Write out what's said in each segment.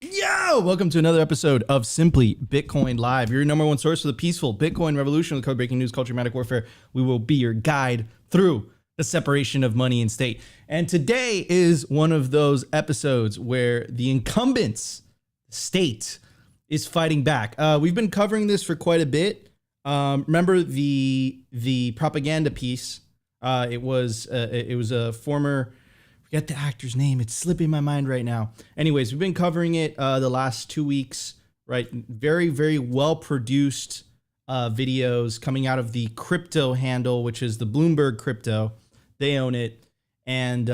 Yo, welcome to another episode of Simply Bitcoin Live, your number one source for the peaceful Bitcoin revolution with code-breaking news, culture, manic warfare. We will be your guide through the separation of money and state. And today is one of those episodes where the incumbents, state, is fighting back. We've been covering this for quite a bit. Remember the propaganda piece? It was a former, forget the actor's name. It's slipping my mind right now. Anyways, we've been covering it the last 2 weeks, right? Very, very well produced videos coming out of the crypto handle, which is the Bloomberg Crypto. They own it. And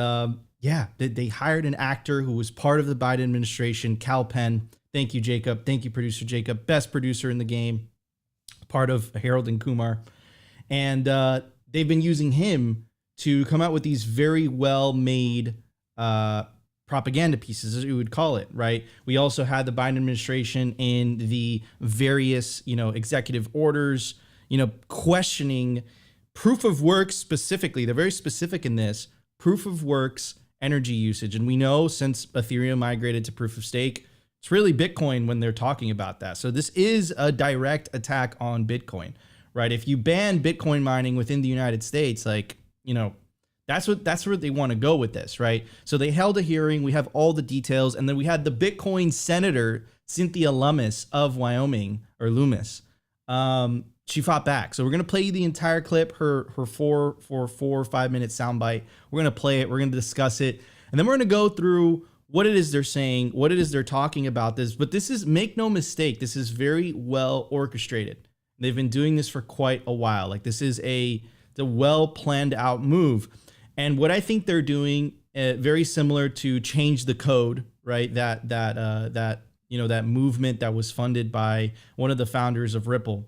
yeah, they hired an actor who was part of the Biden administration, Cal Penn. Thank you, Jacob. Thank you, producer Jacob. Best producer in the game, part of Harold and Kumar. And they've been using him to come out with these very well-made propaganda pieces, as you would call it, right? We also had the Biden administration in the various, executive orders, questioning proof of work specifically. They're very specific in this, proof of works energy usage. And we know since Ethereum migrated to proof of stake, it's really Bitcoin when they're talking about that. So this is a direct attack on Bitcoin, right? If you ban Bitcoin mining within the United States, that's where they want to go with this, right? So they held a hearing. We have all the details. And then we had the Bitcoin senator, Cynthia Lummis of Wyoming, or Loomis. She fought back. So we're going to play you the entire clip, her 4 or 5 minute soundbite. We're going to play it. We're going to discuss it. And then we're going to go through what it is they're saying, what it is they're talking about this. But this is, make no mistake, this is very well orchestrated. They've been doing this for quite a while. Like, this is the well planned out move. And what I think they're doing, very similar to Change the Code, right? That movement that was funded by one of the founders of Ripple.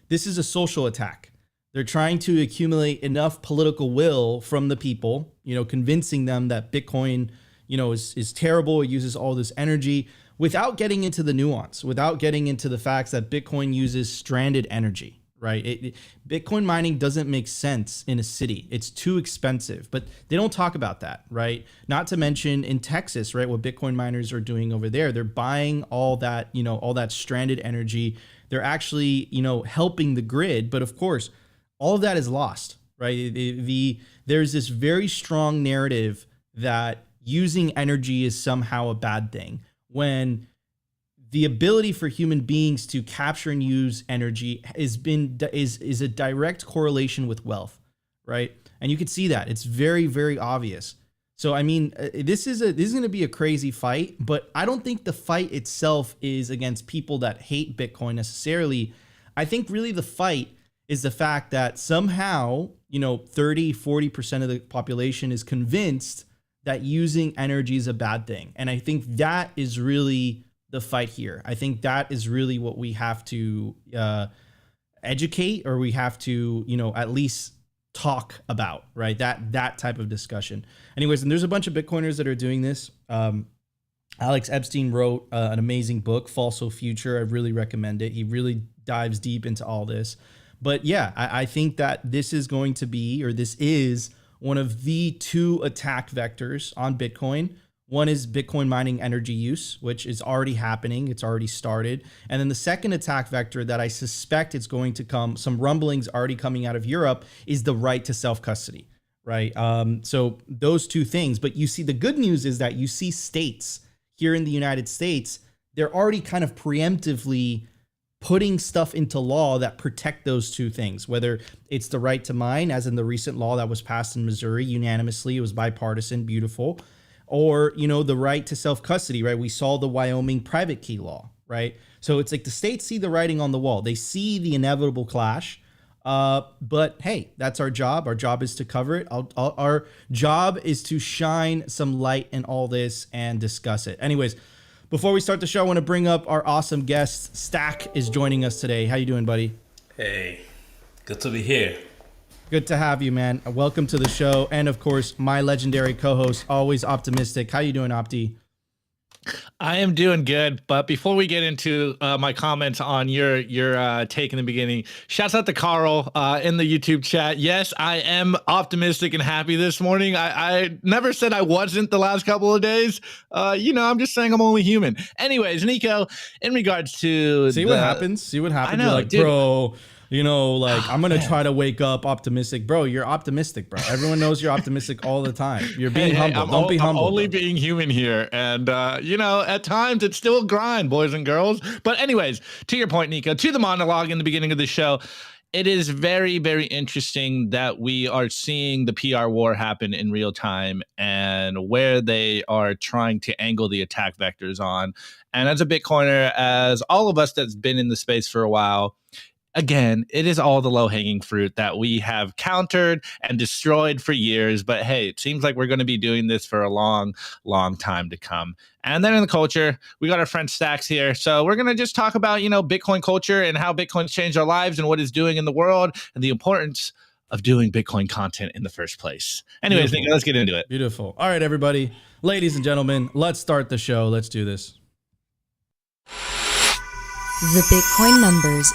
This is a social attack. They're trying to accumulate enough political will from the people, convincing them that Bitcoin, is terrible. It uses all this energy without getting into the nuance, without getting into the facts that Bitcoin uses stranded energy, right? Bitcoin mining doesn't make sense in a city. It's too expensive, but they don't talk about that, right? Not to mention in Texas, right? What Bitcoin miners are doing over there, they're buying all that, all that stranded energy. They're actually, helping the grid, but of course, all of that is lost, right? There's this very strong narrative that using energy is somehow a bad thing, when the ability for human beings to capture and use energy is a direct correlation with wealth, right? And you can see that. It's very, very obvious. So, I mean, this is going to be a crazy fight, but I don't think the fight itself is against people that hate Bitcoin necessarily. I think really the fight is the fact that somehow, 30-40% of the population is convinced that using energy is a bad thing. And I think that is really the fight here. I think that is really what we have to educate, or we have to, at least talk about, right? That type of discussion. Anyways, and there's a bunch of Bitcoiners that are doing this. Alex Epstein wrote an amazing book, Falso Future. I really recommend it. He really dives deep into all this. But yeah, I think that this is going to be, or this is one of the two attack vectors on Bitcoin. One is Bitcoin mining energy use, which is already happening. It's already started. And then the second attack vector that I suspect it's going to come, some rumblings already coming out of Europe, is the right to self-custody, right? So those two things. But you see, the good news is that you see states here in the United States, they're already kind of preemptively putting stuff into law that protect those two things, whether it's the right to mine, as in the recent law that was passed in Missouri unanimously, it was bipartisan, beautiful, or, the right to self-custody, right? We saw the Wyoming private key law, right? So it's like the states see the writing on the wall. They see the inevitable clash, but hey, that's our job. Our job is to cover it. Our job is to shine some light in all this and discuss it. Anyways, before we start the show, I want to bring up our awesome guest. Stack is joining us today. How you doing, buddy? Hey, good to be here. Good to have you, man. Welcome to the show. And of course, my legendary co-host, always optimistic. How you doing, Opti? I am doing good, but before we get into my comments on your take in the beginning, shouts out to Carl in the YouTube chat. Yes, I am optimistic and happy this morning. I never said I wasn't the last couple of days. I'm just saying I'm only human. Anyways, Nico, in regards to See what happens. See what happens. I know, You're like, dude. bro. I'm gonna try to wake up optimistic, bro. You're optimistic, bro. Everyone knows you're optimistic all the time. You're being humble. Don't be humble. I'm only bro. being human here, and at times it's still a grind, boys and girls. But anyways, to your point, Nico, to the monologue in the beginning of the show. It is very, very interesting that we are seeing the PR war happen in real time and where they are trying to angle the attack vectors on. And as a Bitcoiner, as all of us that's been in the space for a while, again, it is all the low-hanging fruit that we have countered and destroyed for years. But hey, it seems like we're going to be doing this for a long, long time to come. And then in the culture, we got our friend Stacks here. So we're going to just talk about, Bitcoin culture and how Bitcoin's changed our lives and what it's doing in the world and the importance of doing Bitcoin content in the first place. Anyways, Nico, let's get into it. Beautiful. All right, everybody. Ladies and gentlemen, let's start the show. Let's do this. The Bitcoin numbers.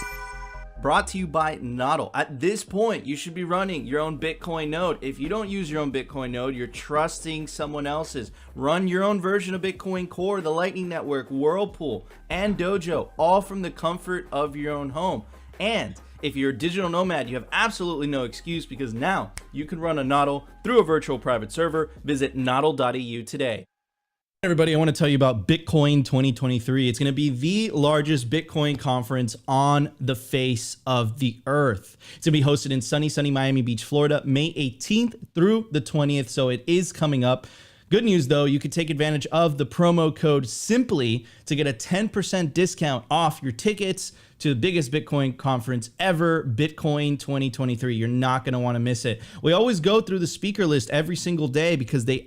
Brought to you by Nodl. At this point, you should be running your own Bitcoin node. If you don't use your own Bitcoin node, you're trusting someone else's. Run your own version of Bitcoin Core, the Lightning Network, Whirlpool, and Dojo, all from the comfort of your own home. And if you're a digital nomad, you have absolutely no excuse because now you can run a Nodl through a virtual private server. Visit nodl.eu today. Everybody, I want to tell you about Bitcoin 2023. It's going to be the largest Bitcoin conference on the face of the earth. It's going to be hosted in sunny Miami Beach, Florida, May 18th through the 20th. So it is coming up. Good news, though, you can take advantage of the promo code SIMPLY to get a 10% discount off your tickets to the biggest Bitcoin conference ever, Bitcoin 2023. You're not going to want to miss it. We always go through the speaker list every single day because they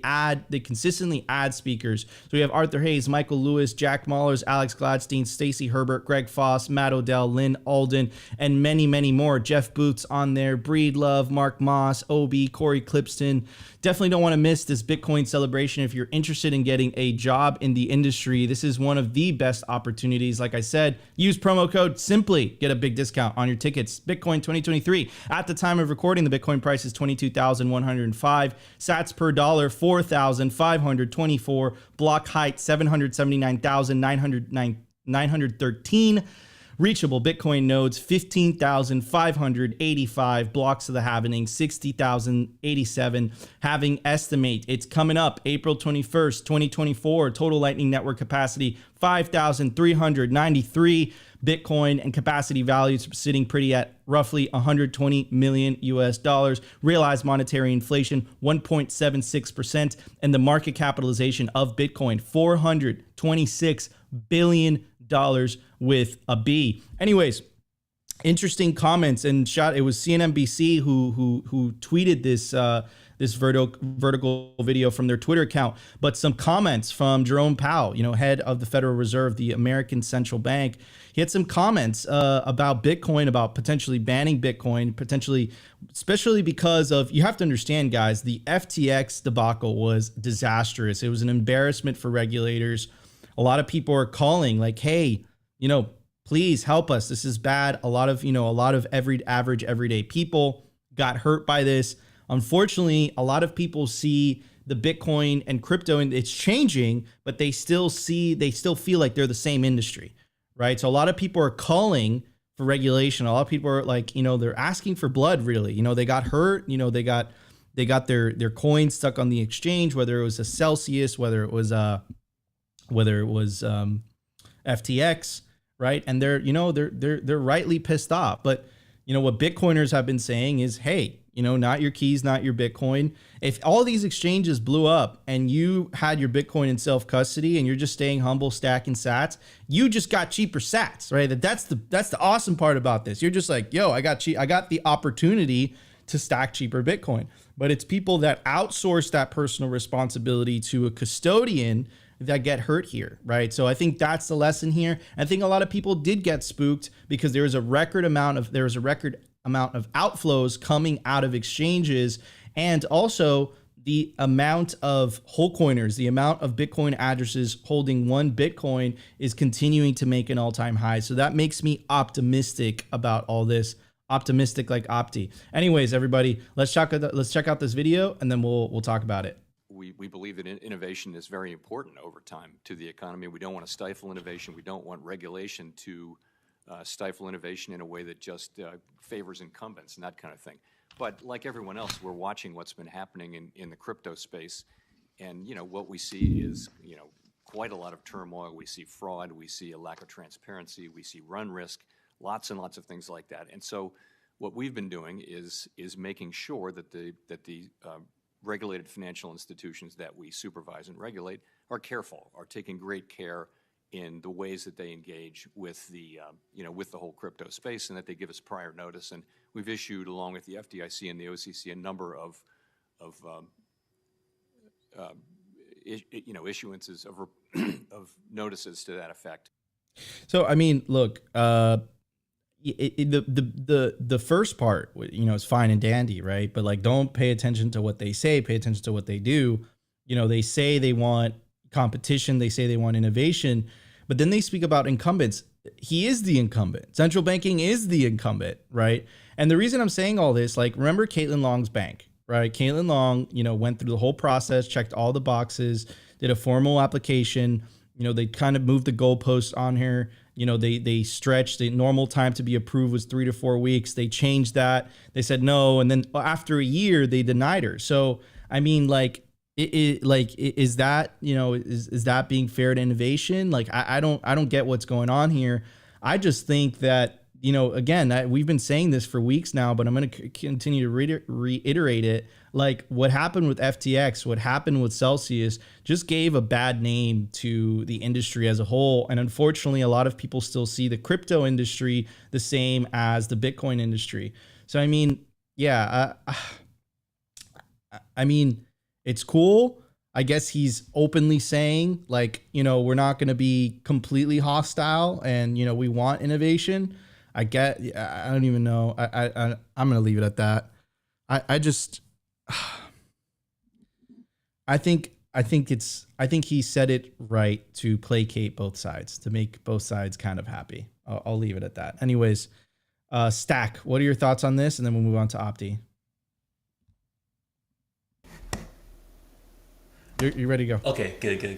consistently add speakers. So we have Arthur Hayes, Michael Lewis, Jack Mallers, Alex Gladstein, Stacey Herbert, Greg Foss, Matt Odell, Lynn Alden, and many, many more. Jeff Boots on there, Breedlove, Mark Moss, Obi, Corey Clipston. Definitely don't want to miss this Bitcoin celebration. If you're interested in getting a job in the industry, this is one of the best opportunities. Like I said, use promo code SIMPLY, get a big discount on your tickets. Bitcoin 2023. At the time of recording, the Bitcoin price is $22,105. Sats per dollar, 4,524. Block height, 779,913. Reachable Bitcoin nodes, 15,585. Blocks of the halvening, 60,087. Halving estimate, it's coming up April 21st, 2024. Total Lightning Network capacity, 5,393 Bitcoin, and capacity values sitting pretty at roughly 120 million US dollars. Realized monetary inflation, 1.76%. And the market capitalization of Bitcoin, $426 billion with a B. Anyways, interesting comments and shot. It was CNBC who tweeted this this vertical video from their Twitter account, but some comments from Jerome Powell, head of the Federal Reserve, the American Central Bank. He had some comments about Bitcoin, about potentially banning Bitcoin, especially because of, you have to understand, guys, the FTX debacle was disastrous. It was an embarrassment for regulators. A lot of people are calling like, hey, please help us. This is bad. A lot of average everyday people got hurt by this. Unfortunately, a lot of people see the Bitcoin and crypto and it's changing, but they still feel like they're the same industry, right? So a lot of people are calling for regulation. A lot of people are like, they're asking for blood, really. They got hurt, they got their coins stuck on the exchange, whether it was a Celsius, whether it was FTX, right? And they're rightly pissed off. But what Bitcoiners have been saying is, hey, not your keys, not your Bitcoin. If all these exchanges blew up and you had your Bitcoin in self-custody and you're just staying humble, stacking sats, you just got cheaper sats, right? That's the awesome part about this. You're just like, yo, I got the opportunity to stack cheaper Bitcoin. But it's people that outsource that personal responsibility to a custodian that get hurt here, right? So I think that's the lesson here. I think a lot of people did get spooked because there was a record amount of outflows coming out of exchanges, and also the amount of whole coiners, the amount of Bitcoin addresses holding one Bitcoin is continuing to make an all-time high. So that makes me optimistic about all this. Optimistic like Opti. Anyways, everybody, let's check out this video and then we'll talk about it. We believe that innovation is very important over time to the economy. We don't want to stifle innovation. We don't want regulation to stifle innovation in a way that just favors incumbents and that kind of thing. But like everyone else, we're watching what's been happening in the crypto space. And, what we see is, quite a lot of turmoil. We see fraud. We see a lack of transparency. We see run risk, lots and lots of things like that. And so what we've been doing is making sure that the regulated financial institutions that we supervise and regulate are careful, are taking great care in the ways that they engage with the with the whole crypto space, and that they give us prior notice. And we've issued, along with the FDIC and the OCC, a number of issuances of notices to that effect. So I mean, look, the first part, is fine and dandy, right? But like, don't pay attention to what they say. Pay attention to what they do. They say they want competition. They say they want innovation, but then they speak about incumbents. He is the incumbent. Central banking is the incumbent, right? And the reason I'm saying all this, like, remember Caitlin Long's bank, right? Caitlin Long, went through the whole process, checked all the boxes, did a formal application. They kind of moved the goalposts on her. They stretched. The normal time to be approved was 3 to 4 weeks. They changed that. They said no, and then after a year, they denied her. So I mean, like, is that is that being fair to innovation? Like, I don't get what's going on here. I just think that again, we've been saying this for weeks now, but I'm going to continue to reiterate it. Like, what happened with FTX, what happened with Celsius, just gave a bad name to the industry as a whole. And unfortunately, a lot of people still see the crypto industry the same as the Bitcoin industry. So I mean, yeah, I mean, it's cool. I guess he's openly saying, like, we're not going to be completely hostile and, we want innovation. I don't even know. I'm going to leave it at that. I think he said it right to placate both sides, to make both sides kind of happy. I'll leave it at that. Anyways, Stack, what are your thoughts on this? And then we'll move on to Opti. You ready to go? Okay, good. Can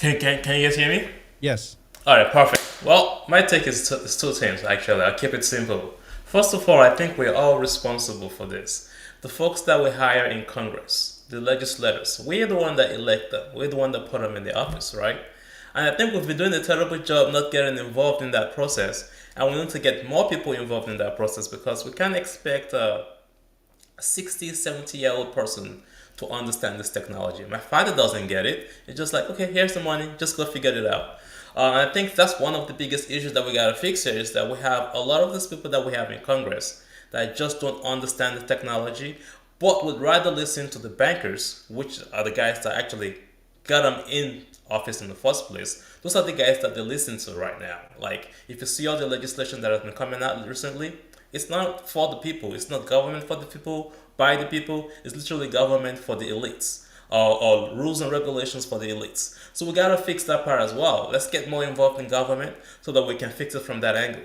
you guys hear me? Yes. All right, perfect. Well, my take is two things, actually. I'll keep it simple. First of all, I think we're all responsible for this. The folks that we hire in Congress, the legislators, we're the one that elect them. We're the one that put them in the office, right? And I think we've been doing a terrible job not getting involved in that process. And we need to get more people involved in that process, because we can't expect a 60, 70-year-old person to understand this technology. My father doesn't get it. It's just like, okay, here's the money, just go figure it out. I think that's one of the biggest issues that we got to fix here, is that we have a lot of these people that we have in Congress that just don't understand the technology, but would rather listen to the bankers, which are the guys that actually got them in office in the first place. Those are the guys that they listen to right now. Like, if you see all the legislation that has been coming out recently, it's not for the people. It's not government for the people, by the people. It's literally government for the elites, or rules and regulations for the elites. So we gotta fix that part as well. Let's get more involved in government so that we can fix it from that angle.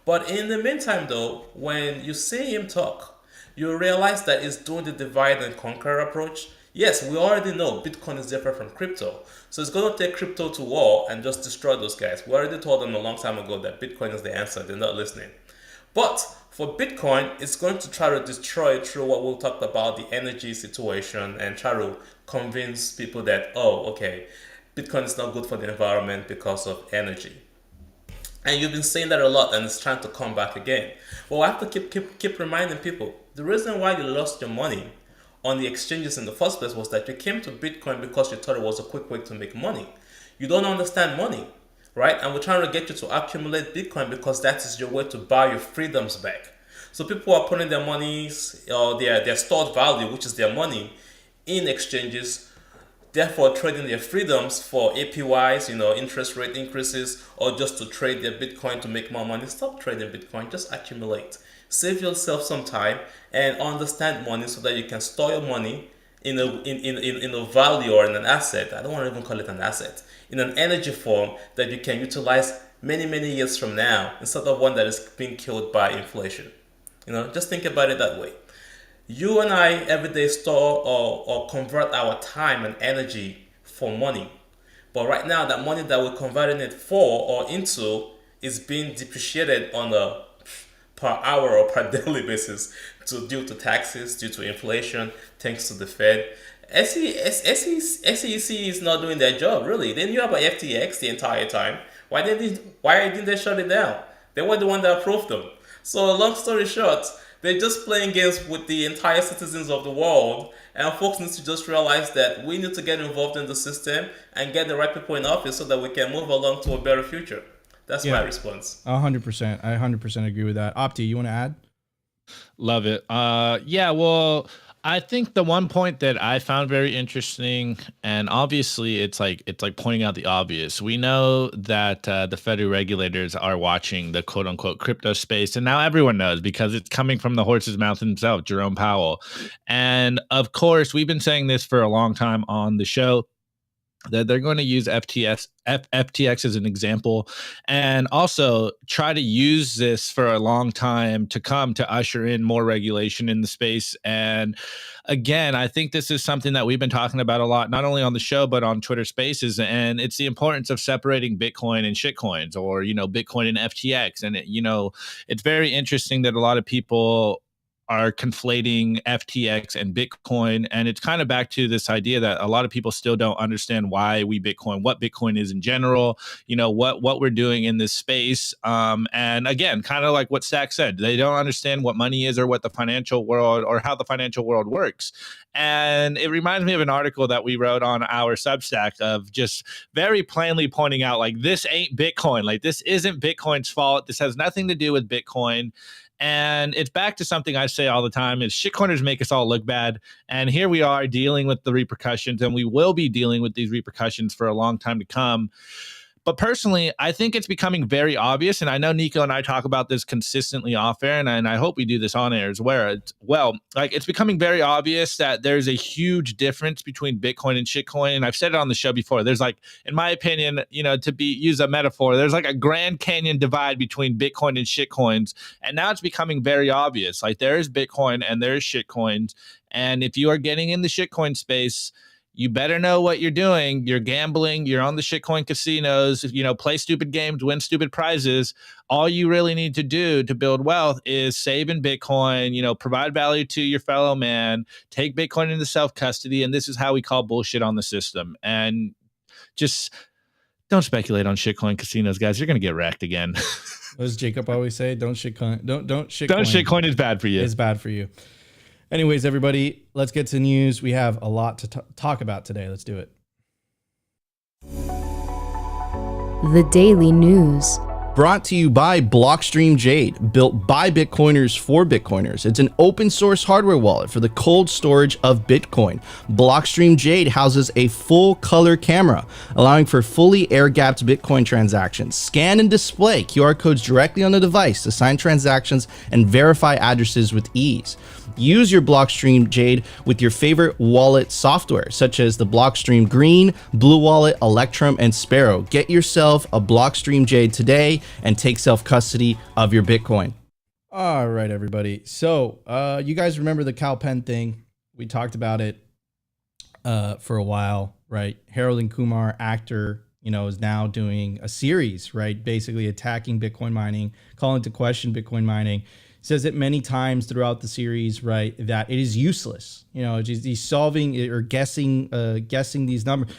But in the meantime, though, when you see him talk, you realize that he's doing the divide and conquer approach. Yes, we already know Bitcoin is different from crypto. So it's going to take crypto to war and just destroy those guys. We already told them a long time ago that Bitcoin is the answer. They're not listening. But for Bitcoin, it's going to try to destroy it through what we'll talk about, the energy situation, and try to convince people that, oh, okay, Bitcoin is not good for the environment because of energy. And you've been saying that a lot, and it's trying to come back again. Well, I have to keep reminding people, the reason why you lost your money on the exchanges in the first place was that you came to Bitcoin because you thought it was a quick way to make money. You don't understand money, right? And we're trying to get you to accumulate Bitcoin because that is your way to buy your freedoms back. So people are putting their monies, or their stored value, which is their money, in exchanges, therefore trading their freedoms for APYs, interest rate increases, or just to trade their Bitcoin to make more money. Stop trading Bitcoin, just accumulate. Save yourself some time and understand money so that you can store your money in a value or in an asset. I don't want to even call it an asset. In an energy form that you can utilize many, many years from now instead of one that is being killed by inflation. Just think about it that way. You and I every day store or convert our time and energy for money. But right now, that money that we're converting it for or into is being depreciated on a per hour or per daily basis due to taxes, due to inflation, thanks to the Fed. SEC is not doing their job, really. They knew about FTX the entire time. Why didn't they shut it down? They were the one that approved them. So long story short, they're just playing games with the entire citizens of the world, and folks need to just realize that we need to get involved in the system and get the right people in office so that we can move along to a better future. That's my response. 100%. I 100% agree with that. Opti, you want to add? Love it. Yeah, well, I think the one point that I found very interesting, and obviously it's like pointing out the obvious. We know that the federal regulators are watching the quote unquote crypto space, and now everyone knows because it's coming from the horse's mouth himself, Jerome Powell. And of course, we've been saying this for a long time on the show, that they're going to use FTX as an example, and also try to use this for a long time to come to usher in more regulation in the space. And again, I think this is something that we've been talking about a lot, not only on the show, but on Twitter Spaces. And it's the importance of separating Bitcoin and shitcoins, or, Bitcoin and FTX. And, it's very interesting that a lot of people are conflating FTX and Bitcoin. And it's kind of back to this idea that a lot of people still don't understand why we Bitcoin, what Bitcoin is in general, what we're doing in this space. And again, kind of like what Stack said, they don't understand what money is or what the financial world or how the financial world works. And it reminds me of an article that we wrote on our Substack of just very plainly pointing out, like, this ain't Bitcoin. Like, this isn't Bitcoin's fault. This has nothing to do with Bitcoin. And it's back to something I say all the time is shitcoiners make us all look bad. And here we are dealing with the repercussions, and we will be dealing with these repercussions for a long time to come. But personally, I think it's becoming very obvious, and I know Nico and I talk about this consistently off air, and I hope we do this on air as well. It's becoming very obvious that there's a huge difference between Bitcoin and shitcoin. And I've said it on the show before. There's in my opinion, use a metaphor, there's like a Grand Canyon divide between Bitcoin and shitcoins. And now it's becoming very obvious. Like, there is Bitcoin and there is shitcoins. And if you are getting in the shitcoin space, you better know what you're doing. You're gambling. You're on the shitcoin casinos. Play stupid games, win stupid prizes. All you really need to do to build wealth is save in Bitcoin, provide value to your fellow man, take Bitcoin into self-custody. And this is how we call bullshit on the system. And just don't speculate on shitcoin casinos, guys. You're going to get wrecked again. What does Jacob always say? Don't shitcoin. Don't shitcoin. Don't shitcoin is bad for you. It's bad for you. Anyways, everybody, let's get to news. We have a lot to talk about today. Let's do it. The Daily News. Brought to you by Blockstream Jade, built by Bitcoiners for Bitcoiners. It's an open source hardware wallet for the cold storage of Bitcoin. Blockstream Jade houses a full color camera, allowing for fully air-gapped Bitcoin transactions. Scan and display QR codes directly on the device to sign transactions and verify addresses with ease. Use your Blockstream Jade with your favorite wallet software, such as the Blockstream Green, Blue Wallet, Electrum, and Sparrow. Get yourself a Blockstream Jade today and take self-custody of your Bitcoin. All right, everybody. So you guys remember the Kal Penn thing? We talked about it for a while, right? Harold and Kumar, actor, is now doing a series, right? Basically attacking Bitcoin mining, calling into question Bitcoin mining. Says it many times throughout the series, right, that it is useless. He's solving or guessing these numbers.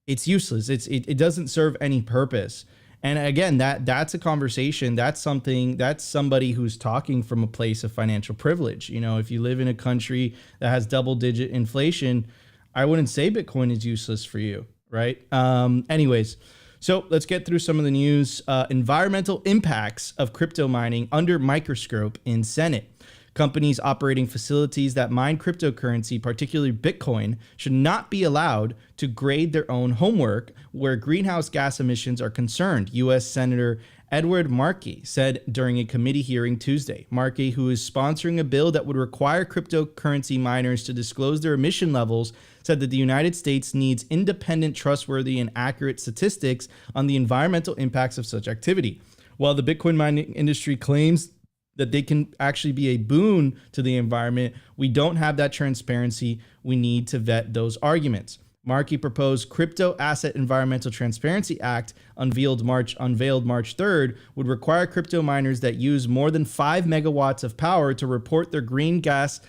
It's useless. It doesn't serve any purpose. And again, that's a conversation. That's somebody who's talking from a place of financial privilege. If you live in a country that has double-digit inflation, I wouldn't say Bitcoin is useless for you, right? Anyways. So let's get through some of the news. Environmental impacts of crypto mining under microscope in Senate. Companies operating facilities that mine cryptocurrency, particularly Bitcoin, should not be allowed to grade their own homework where greenhouse gas emissions are concerned, U.S. Senator Edward Markey said during a committee hearing Tuesday. Markey, who is sponsoring a bill that would require cryptocurrency miners to disclose their emission levels, said that the United States needs independent, trustworthy, and accurate statistics on the environmental impacts of such activity. While the Bitcoin mining industry claims that they can actually be a boon to the environment, we don't have that transparency. We need to vet those arguments. Markey proposed Crypto Asset Environmental Transparency Act, unveiled March 3rd, would require crypto miners that use more than 5 megawatts of power to report their greenhouse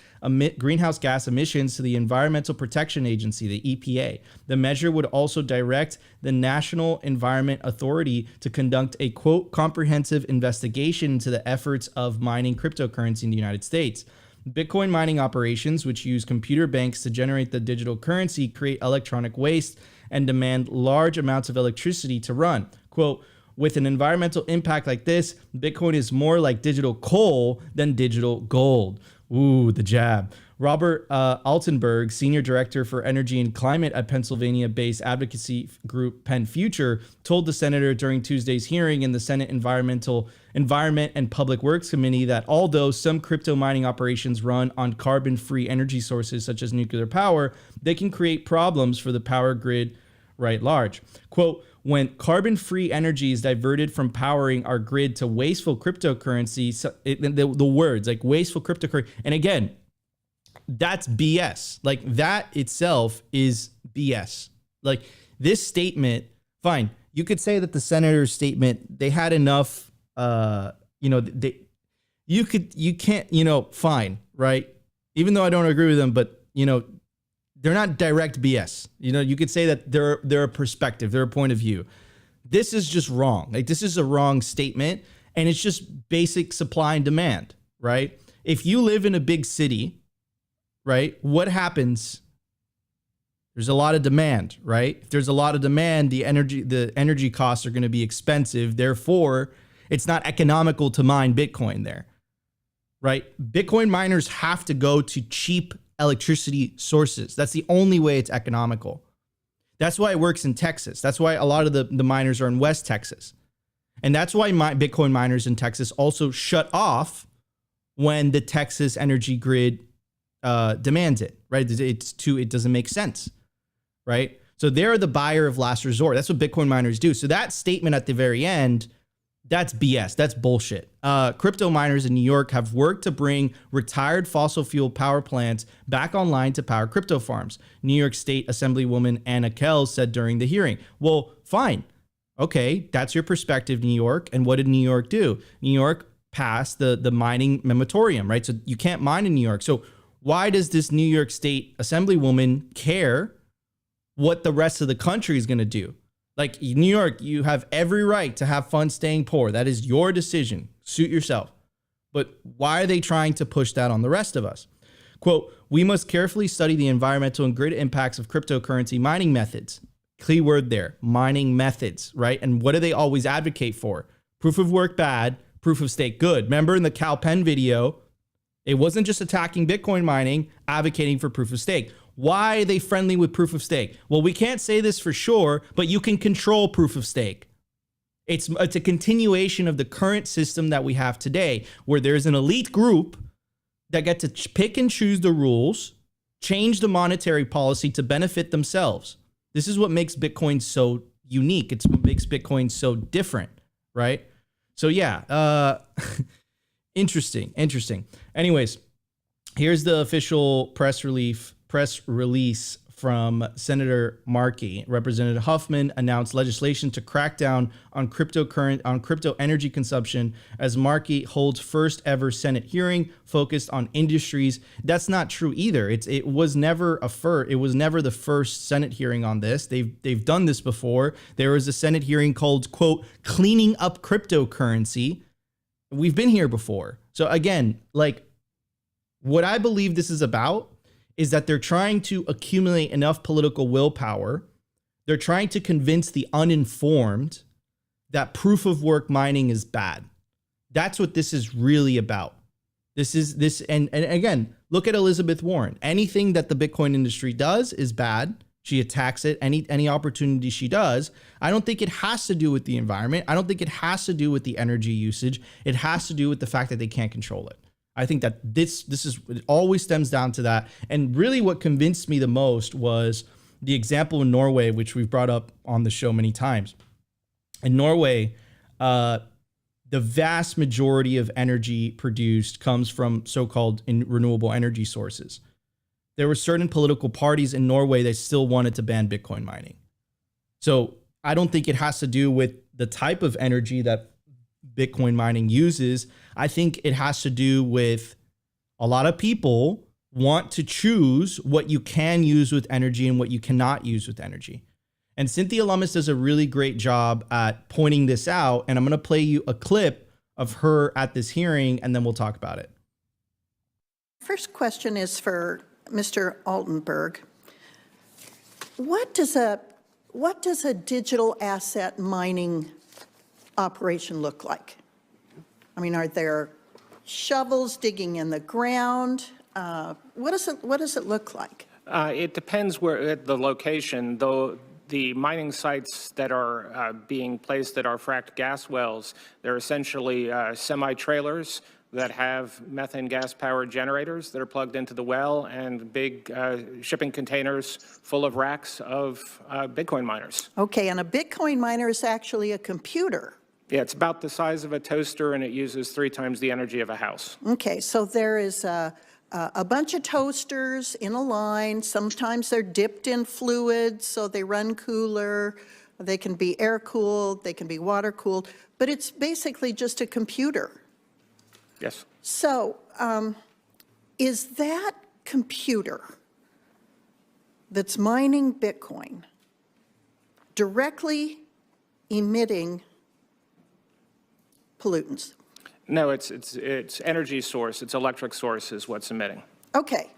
gas emissions to the Environmental Protection Agency, the EPA. The measure would also direct the National Environment Authority to conduct a, quote, comprehensive investigation into the efforts of mining cryptocurrency in the United States. Bitcoin mining operations, which use computer banks to generate the digital currency, create electronic waste and demand large amounts of electricity to run. Quote, with an environmental impact like this, Bitcoin is more like digital coal than digital gold. Ooh, the jab. Robert Altenberg, Senior Director for Energy and Climate at Pennsylvania-based advocacy group Penn Future, told the senator during Tuesday's hearing in the Senate Environment and Public Works Committee that although some crypto mining operations run on carbon-free energy sources such as nuclear power, they can create problems for the power grid right large. Quote, when carbon-free energy is diverted from powering our grid to wasteful cryptocurrency, the words like wasteful cryptocurrency, and again, that's BS. Like that itself is BS. Like this statement, fine. You could say that the senator's statement, they had enough, you can't, fine, right? Even though I don't agree with them, but they're not direct BS. You could say that they're a perspective, they're a point of view. This is just wrong. Like this is a wrong statement, and it's just basic supply and demand, right? If you live in a big city, right, what happens? There's a lot of demand, right? If there's a lot of demand, the energy costs are going to be expensive. Therefore, it's not economical to mine Bitcoin there, right? Bitcoin miners have to go to cheap electricity sources. That's the only way it's economical. That's why it works in Texas. That's why a lot of the miners are in West Texas. And that's why Bitcoin miners in Texas also shut off when the Texas energy grid demands it, right? It doesn't make sense, right? So they're the buyer of last resort. That's what Bitcoin miners do. So that statement at the very end, that's BS. That's bullshit. Crypto miners in New York have worked to bring retired fossil fuel power plants back online to power crypto farms. New York State Assemblywoman Anna Kell said during the hearing. Well, fine. Okay, that's your perspective, New York. And what did New York do? New York passed the mining moratorium, right? So you can't mine in New York. So why does this New York State Assemblywoman care what the rest of the country is going to do? Like New York, you have every right to have fun staying poor. That is your decision. Suit yourself. But why are they trying to push that on the rest of us? Quote, we must carefully study the environmental and grid impacts of cryptocurrency mining methods. Key word there, mining methods, right? And what do they always advocate for? Proof of work bad, proof of stake good. Remember in the Cal Penn video, it wasn't just attacking Bitcoin mining, advocating for proof of stake. Why are they friendly with proof of stake? Well, we can't say this for sure, but you can control proof of stake. It's a continuation of the current system that we have today, where there's an elite group that get to pick and choose the rules, change the monetary policy to benefit themselves. This is what makes Bitcoin so unique. It's what makes Bitcoin so different, right? So yeah, interesting. Anyways, here's the official press release from Senator Markey. Representative Huffman announced legislation to crack down on crypto energy consumption as Markey holds first ever Senate hearing focused on industries. That's not true either. It was never the first Senate hearing on this. They've done this before. There was a Senate hearing called, quote, cleaning up cryptocurrency. We've been here before. So again, like what I believe this is about is that they're trying to accumulate enough political willpower. They're trying to convince the uninformed that proof of work mining is bad. That's what this is really about. And again, look at Elizabeth Warren. Anything that the Bitcoin industry does is bad. She attacks it any opportunity she does. I don't think it has to do with the environment. I don't think it has to do with the energy usage. It has to do with the fact that they can't control it. I think that it always stems down to that. And really what convinced me the most was the example in Norway, which we've brought up on the show many times. In Norway, the vast majority of energy produced comes from so-called renewable energy sources. There were certain political parties in Norway that still wanted to ban Bitcoin mining. So I don't think it has to do with the type of energy that Bitcoin mining uses. I think it has to do with a lot of people want to choose what you can use with energy and what you cannot use with energy. And Cynthia Lummis does a really great job at pointing this out. And I'm going to play you a clip of her at this hearing, and then we'll talk about it. First question is for Mr. Altenberg. What does a digital asset mining operation look like? I mean, are there shovels digging in the ground? What does it look like? It depends where the location, though. The mining sites that are being placed at our fracked gas wells, they're essentially semi-trailers that have methane gas-powered generators that are plugged into the well and big shipping containers full of racks of Bitcoin miners. Okay, and a Bitcoin miner is actually a computer. Yeah, it's about the size of a toaster, and it uses 3 times the energy of a house. Okay, so there is a bunch of toasters in a line. Sometimes they're dipped in fluids, so they run cooler. They can be air-cooled, they can be water-cooled, but it's basically just a computer. Yes. So is that computer that's mining Bitcoin directly emitting pollutants? No, it's energy source. It's electric source is what's emitting. Okay.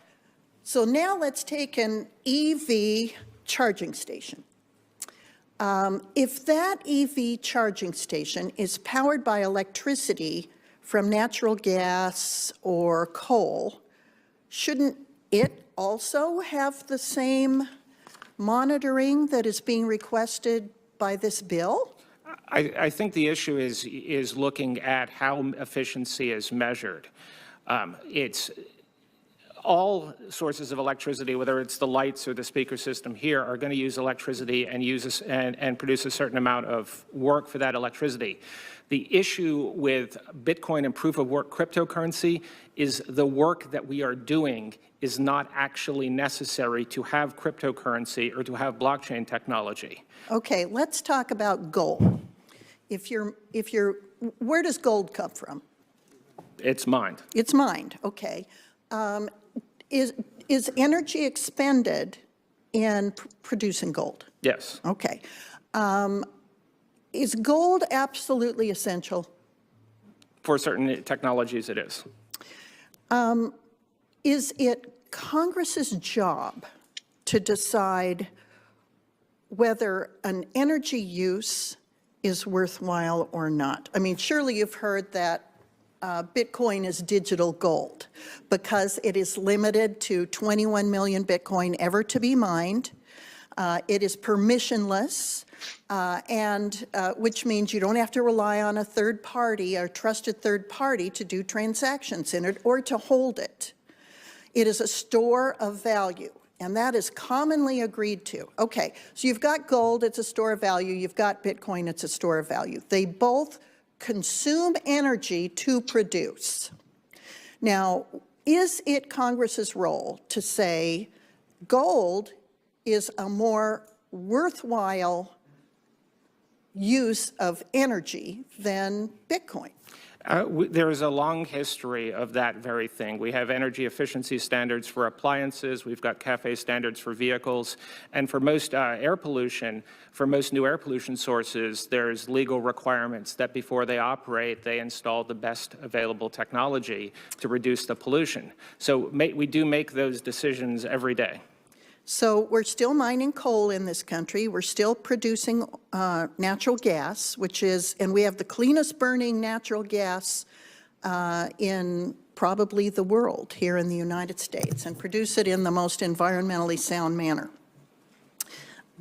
So now let's take an EV charging station. If that EV charging station is powered by electricity from natural gas or coal, shouldn't it also have the same monitoring that is being requested by this bill? I think the issue is looking at how efficiency is measured. It's all sources of electricity, whether it's the lights or the speaker system here, are going to use electricity and produce a certain amount of work for that electricity. The issue with Bitcoin and proof of work cryptocurrency is the work that we are doing is not actually necessary to have cryptocurrency or to have blockchain technology. Okay, let's talk about gold. Where does gold come from? It's mined. It's mined, okay. Is energy expended in producing gold? Yes. Okay. Is gold absolutely essential? For certain technologies, it is. Is it Congress's job to decide whether an energy use is worthwhile or not? I mean, surely you've heard that Bitcoin is digital gold because it is limited to 21 million Bitcoin ever to be mined. It is permissionless, which means you don't have to rely on a third party, a trusted third party, to do transactions in it or to hold it. It is a store of value, and that is commonly agreed to. Okay, so you've got gold, it's a store of value. You've got Bitcoin, it's a store of value. They both consume energy to produce. Now, is it Congress's role to say gold is a more worthwhile use of energy than Bitcoin? There is a long history of that very thing. We have energy efficiency standards for appliances. We've got CAFE standards for vehicles. And for most air pollution, for most new air pollution sources, there's legal requirements that before they operate, they install the best available technology to reduce the pollution. So we do make those decisions every day. So we're still mining coal in this country. We're still producing natural gas, and we have the cleanest burning natural gas in probably the world here in the United States, and produce it in the most environmentally sound manner.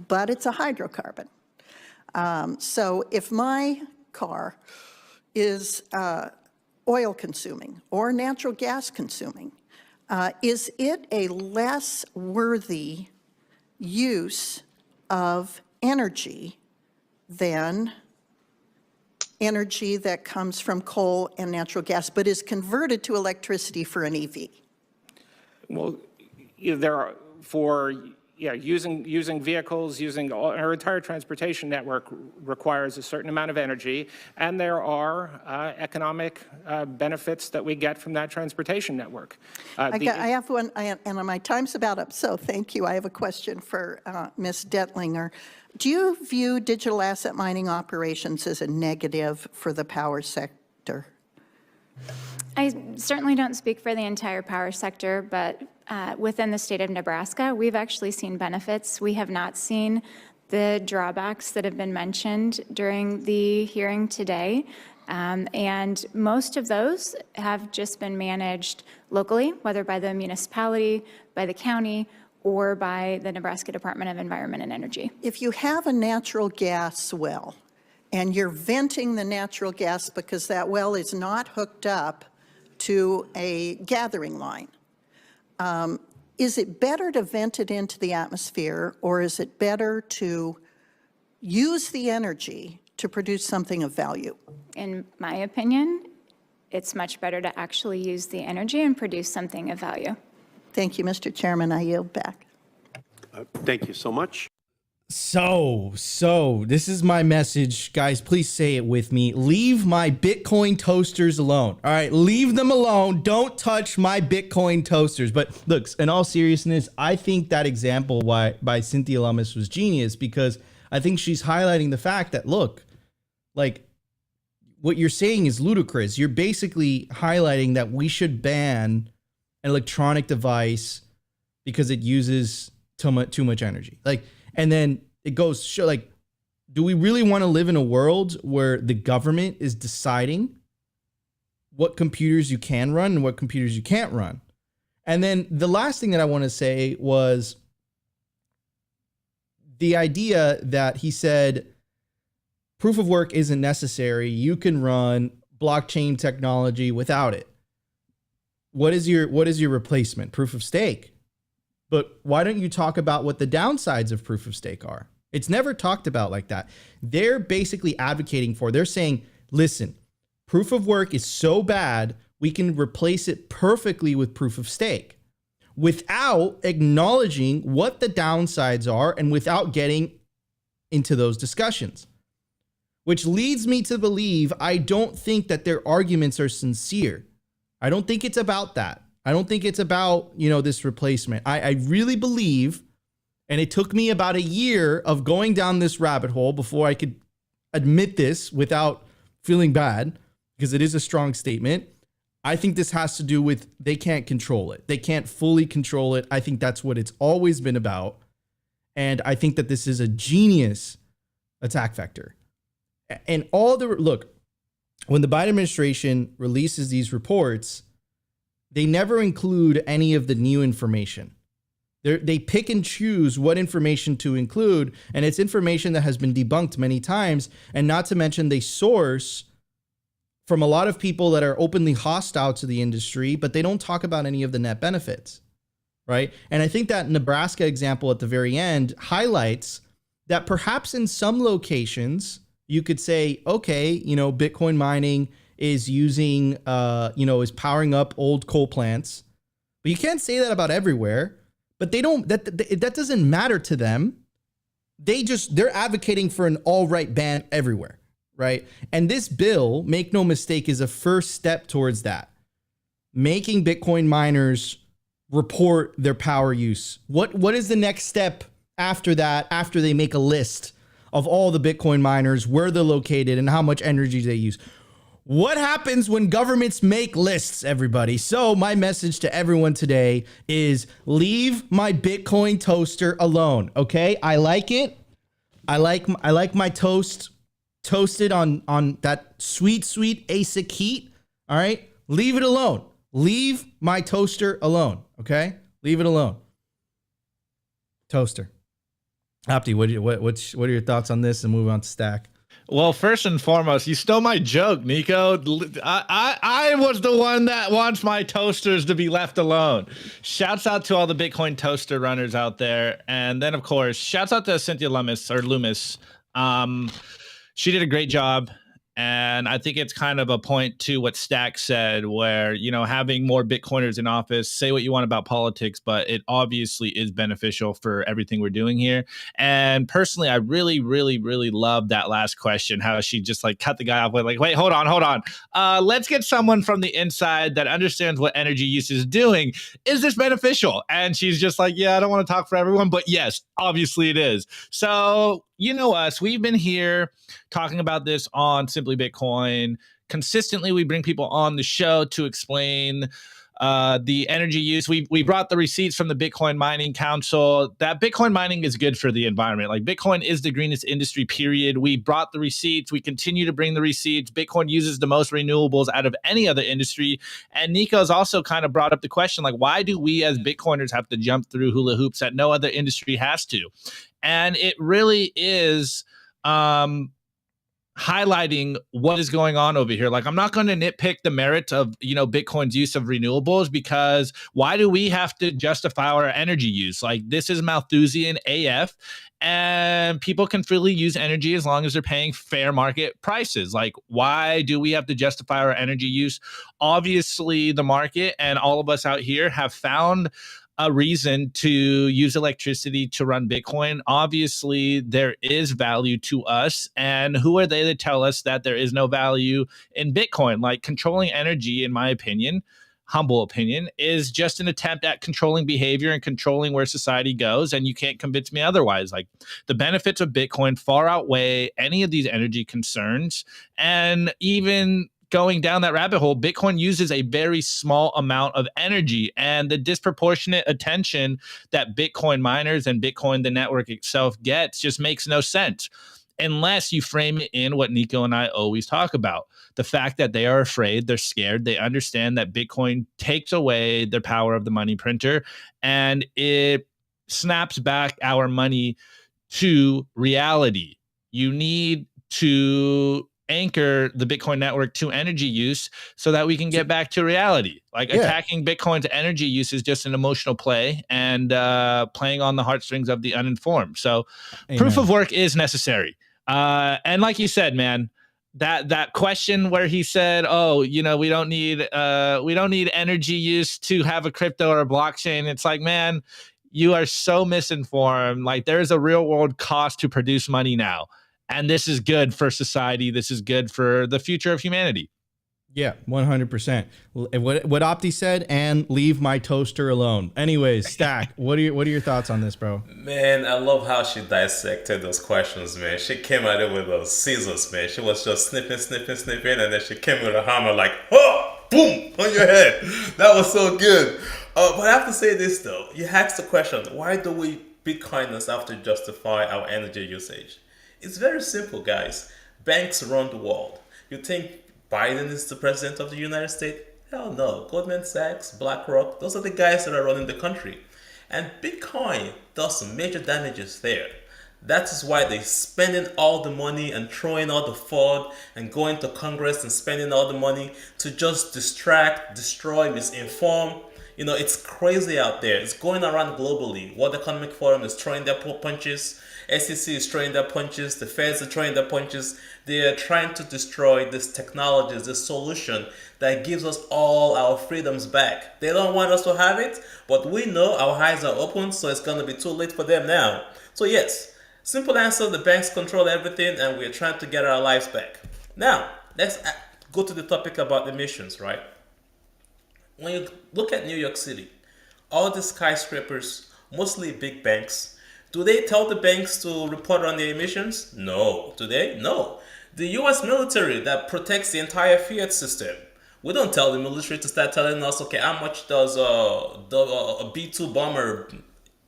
but it's a hydrocarbon. So if my car is oil consuming or natural gas consuming, is it a less worthy use of energy than energy that comes from coal and natural gas, but is converted to electricity for an EV? Well, there are, for using vehicles, using our entire transportation network requires a certain amount of energy, and there are economic benefits that we get from that transportation network. I have one, and my time's about up, so thank you. I have a question for Ms. Detlinger. Do you view digital asset mining operations as a negative for the power sector? I certainly don't speak for the entire power sector, but within the state of Nebraska, we've actually seen benefits. We have not seen the drawbacks that have been mentioned during the hearing today. And most of those have just been managed locally, whether by the municipality, by the county, or by the Nebraska Department of Environment and Energy. If you have a natural gas well and you're venting the natural gas because that well is not hooked up to a gathering line, is it better to vent it into the atmosphere, or is it better to use the energy to produce something of value? In my opinion, it's much better to actually use the energy and produce something of value. Thank you, Mr. Chairman. I yield back. Thank you so much. So this is my message, guys. Please say it with me. Leave my Bitcoin toasters alone. All right, leave them alone. Don't touch my Bitcoin toasters. But look, in all seriousness, I think that example by Cynthia Lummis was genius, because I think she's highlighting the fact that, look, like, what you're saying is ludicrous. You're basically highlighting that we should ban an electronic device because it uses too much energy. Like, and then it goes show, like, do we really want to live in a world where the government is deciding what computers you can run and what computers you can't run? And then the last thing that I want to say was the idea that he said proof of work isn't necessary. You can run blockchain technology without it. What is your replacement? Proof of stake. But why don't you talk about what the downsides of proof of stake are? It's never talked about like that. They're basically advocating for, they're saying, listen, proof of work is so bad, we can replace it perfectly with proof of stake without acknowledging what the downsides are and without getting into those discussions. Which leads me to believe I don't think that their arguments are sincere. I don't think it's about that. I don't think it's about, this replacement. I really believe, and it took me about a year of going down this rabbit hole before I could admit this without feeling bad, because it is a strong statement. I think this has to do with they can't control it. They can't fully control it. I think that's what it's always been about. And I think that this is a genius attack vector. And look, when the Biden administration releases these reports, they never include any of the new information. They pick and choose what information to include, and it's information that has been debunked many times, and not to mention they source from a lot of people that are openly hostile to the industry, but they don't talk about any of the net benefits, right? And I think that Nebraska example at the very end highlights that perhaps in some locations, you could say, okay, Bitcoin mining is using, is powering up old coal plants. But you can't say that about everywhere. But they don't, that doesn't matter to them. They're advocating for an all right ban everywhere, right? And this bill, make no mistake, is a first step towards that. Making Bitcoin miners report their power use. What is the next step after that, after they make a list of all the Bitcoin miners, where they're located, and how much energy they use? What happens when governments make lists, everybody? So my message to everyone today is leave my Bitcoin toaster alone, okay? I like it. I like my toast toasted on that sweet ASIC heat, all right? Leave it alone. Leave my toaster alone, okay? Leave it alone. Toaster. Opti, what are your thoughts on this, and move on to Stack? Well, first and foremost, you stole my joke, Nico. I was the one that wants my toasters to be left alone. Shouts out to all the Bitcoin toaster runners out there. And then, of course, shouts out to Cynthia Loomis. She did a great job. And I think it's kind of a point to what Stack said, where, you know, having more Bitcoiners in office, say what you want about politics, but it obviously is beneficial for everything we're doing here. And personally, I really, really, really love that last question, how she just like cut the guy off with like, wait, hold on. Let's get someone from the inside that understands what energy use is doing. Is this beneficial? And she's just like, yeah, I don't want to talk for everyone, but yes, obviously it is. So, you know us, we've been here talking about this on Simply Bitcoin. Consistently, we bring people on the show to explain the energy use. We brought the receipts from the Bitcoin Mining Council, that Bitcoin mining is good for the environment. Like, Bitcoin is the greenest industry, period. We brought the receipts. We continue to bring the receipts. Bitcoin uses the most renewables out of any other industry. And Nico's also kind of brought up the question, like, why do we as Bitcoiners have to jump through hula hoops that no other industry has to? And it really is highlighting what is going on over here. Like, I'm not going to nitpick the merit of, you know, Bitcoin's use of renewables, because why do we have to justify our energy use? Like, this is Malthusian AF, and people can freely use energy as long as they're paying fair market prices. Like, why do we have to justify our energy use? Obviously, the market and all of us out here have found a reason to use electricity to run Bitcoin. Obviously, there is value to us. And who are they to tell us that there is no value in Bitcoin? Like, controlling energy, in my opinion, humble opinion, is just an attempt at controlling behavior and controlling where society goes. And you can't convince me otherwise. Like, the benefits of Bitcoin far outweigh any of these energy concerns. And even going down that rabbit hole, Bitcoin uses a very small amount of energy, and the disproportionate attention that Bitcoin miners and Bitcoin, the network itself, gets just makes no sense unless you frame it in what Nico and I always talk about. The fact that they are afraid, they're scared, they understand that Bitcoin takes away the power of the money printer, and it snaps back our money to reality. You need to anchor the Bitcoin network to energy use so that we can get back to reality. Like, attacking Bitcoin's energy use is just an emotional play and playing on the heartstrings of the uninformed. So proof of work is necessary. And like you said, man, that question where he said, oh, you know, we don't need energy use to have a crypto or a blockchain. It's like, man, you are so misinformed. Like, there's a real world cost to produce money now. And this is good for society. This is good for the future of humanity. Yeah, 100%. What Opti said, and leave my toaster alone. Anyways, Stack, what are your thoughts on this, bro? Man, I love how she dissected those questions, man. She came at it with those scissors, man. She was just snipping, and then she came with a hammer like, oh, boom, on your head. That was so good. But I have to say this, though. You asked the question, why do we Bitcoiners have to justify our energy usage? It's very simple, guys. Banks run the world. You think Biden is the president of the United States? Hell no. Goldman Sachs, BlackRock, those are the guys that are running the country. And Bitcoin does some major damages there. That is why they're spending all the money and throwing all the fraud and going to Congress and spending all the money to just distract, destroy, misinform. You know, it's crazy out there. It's going around globally. World Economic Forum is throwing their punches. SEC is throwing their punches. The Feds are throwing their punches. They are trying to destroy this technology, this solution that gives us all our freedoms back. They don't want us to have it, but we know our eyes are open, so it's going to be too late for them now. So yes, simple answer, the banks control everything and we're trying to get our lives back. Now, let's go to the topic about emissions, right? When you look at New York City, all the skyscrapers, mostly big banks, do they tell the banks to report on their emissions? No. Do they? No. The US military that protects the entire fiat system, we don't tell the military to start telling us, okay, how much does a B-2 bomber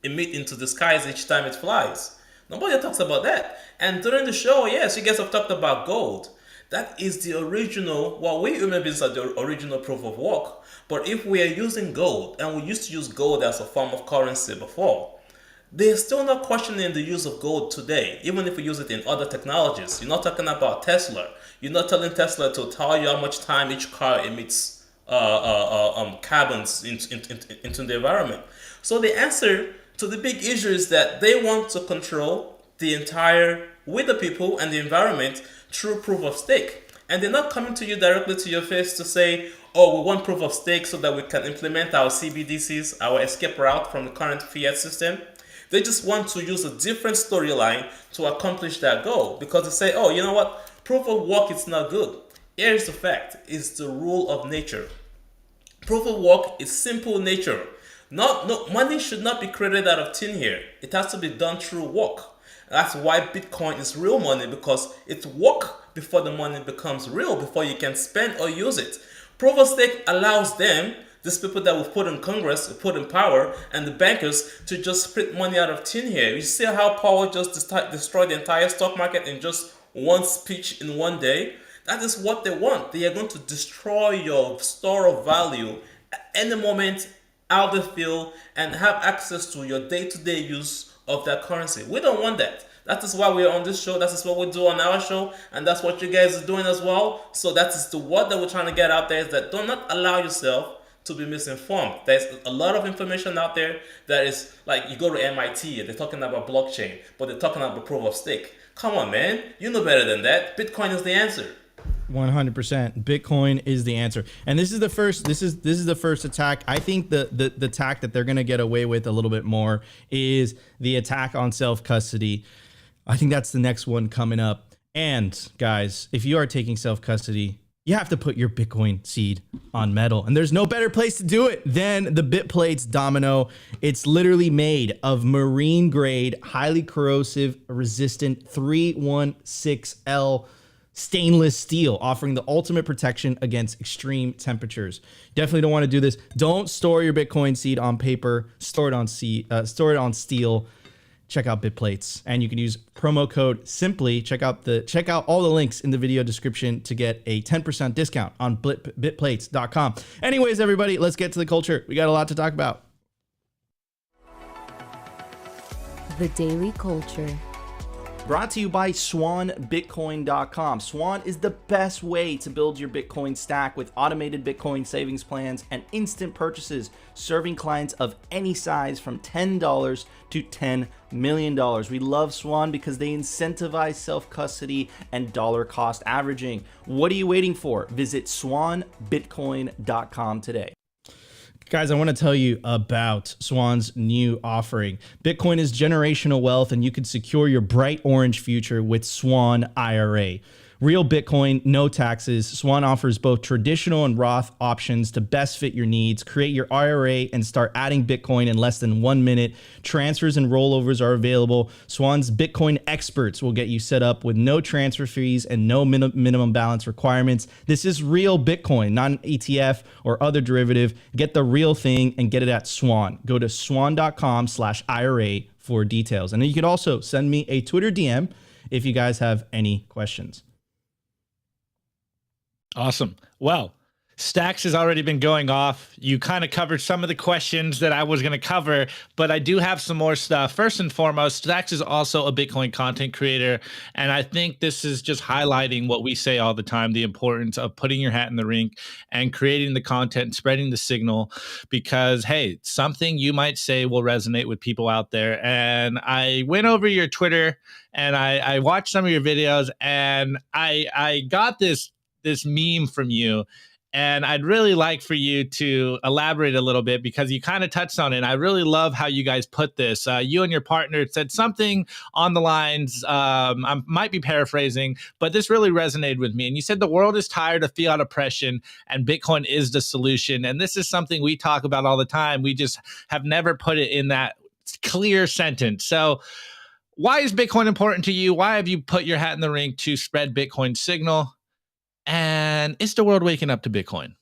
emit into the skies each time it flies? Nobody talks about that. And during the show, yes, you guys have talked about gold. That is the original, well, we human beings are the original proof of work. But if we are using gold, and we used to use gold as a form of currency before, they're still not questioning the use of gold today, even if we use it in other technologies. You're not talking about Tesla. You're not telling Tesla to tell you how much time each car emits carbons into the environment. So the answer to the big issue is that they want to control the entire, with the people and the environment, through proof of stake. And they're not coming to you directly to your face to say, oh, we want proof of stake so that we can implement our CBDCs, our escape route from the current fiat system. They just want to use a different storyline to accomplish that goal, because they say, oh, you know what? Proof of work is not good. Here's the fact. It's the rule of nature. Proof of work is simple nature. No, money should not be created out of thin air. It has to be done through work. That's why Bitcoin is real money, because it's work before the money becomes real, before you can spend or use it. Proof of stake allows them, these people that we've put in Congress, put in power, and the bankers, to just print money out of thin air. You see how Powell just destroyed the entire stock market in just one speech in one day? That is what they want. They are going to destroy your store of value at any moment, out the field, and have access to your day-to-day use of that currency. We don't want that. That is why we're on this show. That is what we do on our show, and that's what you guys are doing as well. So that is the word that we're trying to get out there, is that do not allow yourself to be misinformed. There's a lot of information out there that is like, you go to MIT and they're talking about blockchain, but they're talking about proof of stake. Come on, man. You know better than that. Bitcoin is the answer. 100%. Bitcoin is the answer. And this is the first, this is the first attack. I think the attack that they're going to get away with a little bit more is the attack on self-custody. I think that's the next one coming up. And guys, if you are taking self-custody, you have to put your Bitcoin seed on metal. And there's no better place to do it than the BitPlates Domino. It's literally made of marine grade, highly corrosive, resistant 316L stainless steel, offering the ultimate protection against extreme temperatures. Definitely don't want to do this. Don't store your Bitcoin seed on paper. Store it on steel. Check out BitPlates, and you can use promo code SIMPLY. Check out all the links in the video description to get a 10% discount on bitplates.com. Anyways, everybody, let's get to the culture. We got a lot to talk about. The Daily Culture. Brought to you by SwanBitcoin.com. Swan is the best way to build your Bitcoin stack with automated Bitcoin savings plans and instant purchases, serving clients of any size from $10 to $10 million. We love Swan because they incentivize self-custody and dollar cost averaging. What are you waiting for? Visit SwanBitcoin.com today. Guys, I want to tell you about Swan's new offering. Bitcoin is generational wealth, and you can secure your bright orange future with Swan IRA. Real Bitcoin, no taxes. Swan offers both traditional and Roth options to best fit your needs. Create your IRA and start adding Bitcoin in less than 1 minute. Transfers and rollovers are available. Swan's Bitcoin experts will get you set up with no transfer fees and no minimum balance requirements. This is real Bitcoin, not an ETF or other derivative. Get the real thing and get it at Swan. Go to swan.com/IRA for details. And then you could also send me a Twitter DM if you guys have any questions. Awesome. Well, Stacks has already been going off. You kind of covered some of the questions that I was going to cover, but I do have some more stuff. First and foremost, Stacks is also a Bitcoin content creator, and I think this is just highlighting what we say all the time, the importance of putting your hat in the ring and creating the content, spreading the signal, because, hey, something you might say will resonate with people out there. And I went over your Twitter, and I watched some of your videos, and I got this meme from you, and I'd really like for you to elaborate a little bit, because you kind of touched on it. And I really love how you guys put this. You and your partner said something on the lines, I might be paraphrasing, but this really resonated with me. And you said the world is tired of fiat oppression and Bitcoin is the solution. And this is something we talk about all the time. We just have never put it in that clear sentence. So why is Bitcoin important to you? Why have you put your hat in the ring to spread Bitcoin signal? And is the world waking up to Bitcoin?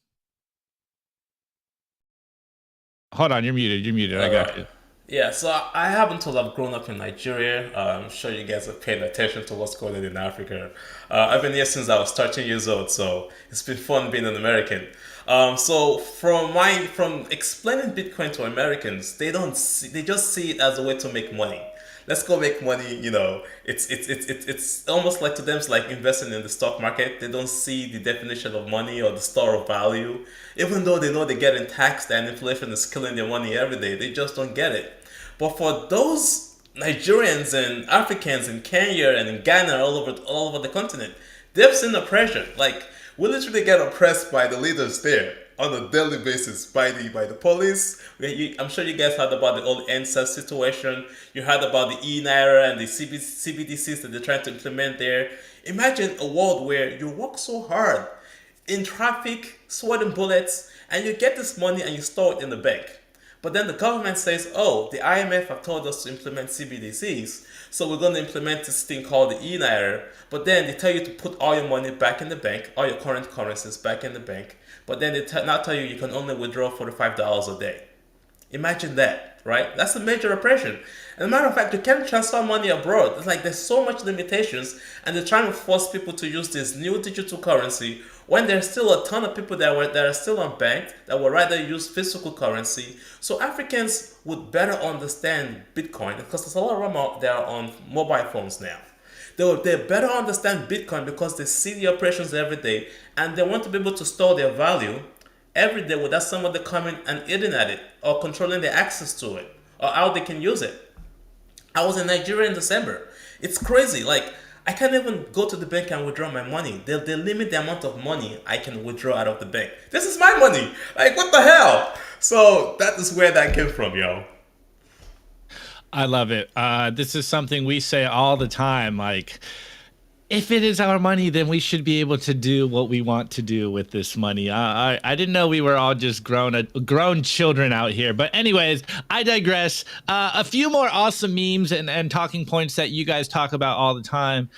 Hold on, you're muted. I got you. Yeah, so I happen to have grown up in Nigeria. I'm sure you guys have paid attention to what's going on in Africa. I've been here since I was 13 years old, so it's been fun being an American. So from explaining Bitcoin to Americans, they just see it as a way to make money. Let's go make money. It's almost like to them it's like investing in the stock market. They don't see the definition of money or the store of value, even though they know they're getting taxed and inflation is killing their money every day. They just don't get it. But for those Nigerians and Africans in Kenya and in Ghana, all over the continent, they've seen oppression. Like, we literally get oppressed by the leaders there on a daily basis by the police. I'm sure you guys heard about the old NSAS situation. You heard about the e-naira and the CBDCs that they're trying to implement there. Imagine a world where you work so hard in traffic, sweating bullets, and you get this money and you store it in the bank. But then the government says, oh, the IMF have told us to implement CBDCs, so we're going to implement this thing called the e-naira. But then they tell you to put all your money back in the bank, all your current currencies back in the bank. But then they now tell you can only withdraw $45 a day. Imagine that, right? That's a major oppression. As a matter of fact, you can't transfer money abroad. It's like there's so much limitations, and they're trying to force people to use this new digital currency when there's still a ton of people that are still unbanked that would rather use physical currency. So Africans would better understand Bitcoin because there's a lot of them that are on mobile phones now. They better understand Bitcoin because they see the operations every day and they want to be able to store their value every day without somebody coming and eating at it or controlling their access to it or how they can use it. I was in Nigeria in December. It's crazy. Like, I can't even go to the bank and withdraw my money. They limit the amount of money I can withdraw out of the bank. This is my money. Like, what the hell? So that is where that came from, yo. I love it. This is something we say all the time. Like, if it is our money, then we should be able to do what we want to do with this money. I didn't know we were all just grown children out here. But anyways, I digress. A few more awesome memes and talking points that you guys talk about all the time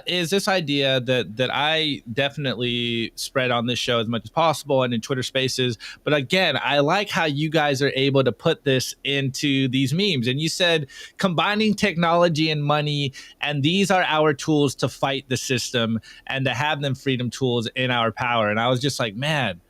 is this idea that I definitely spread on this show as much as possible and in Twitter Spaces. But again, I like how you guys are able to put this into these memes. And you said combining technology and money, and these are our tools to fight the system and to have them freedom tools in our power. And I was just like, man,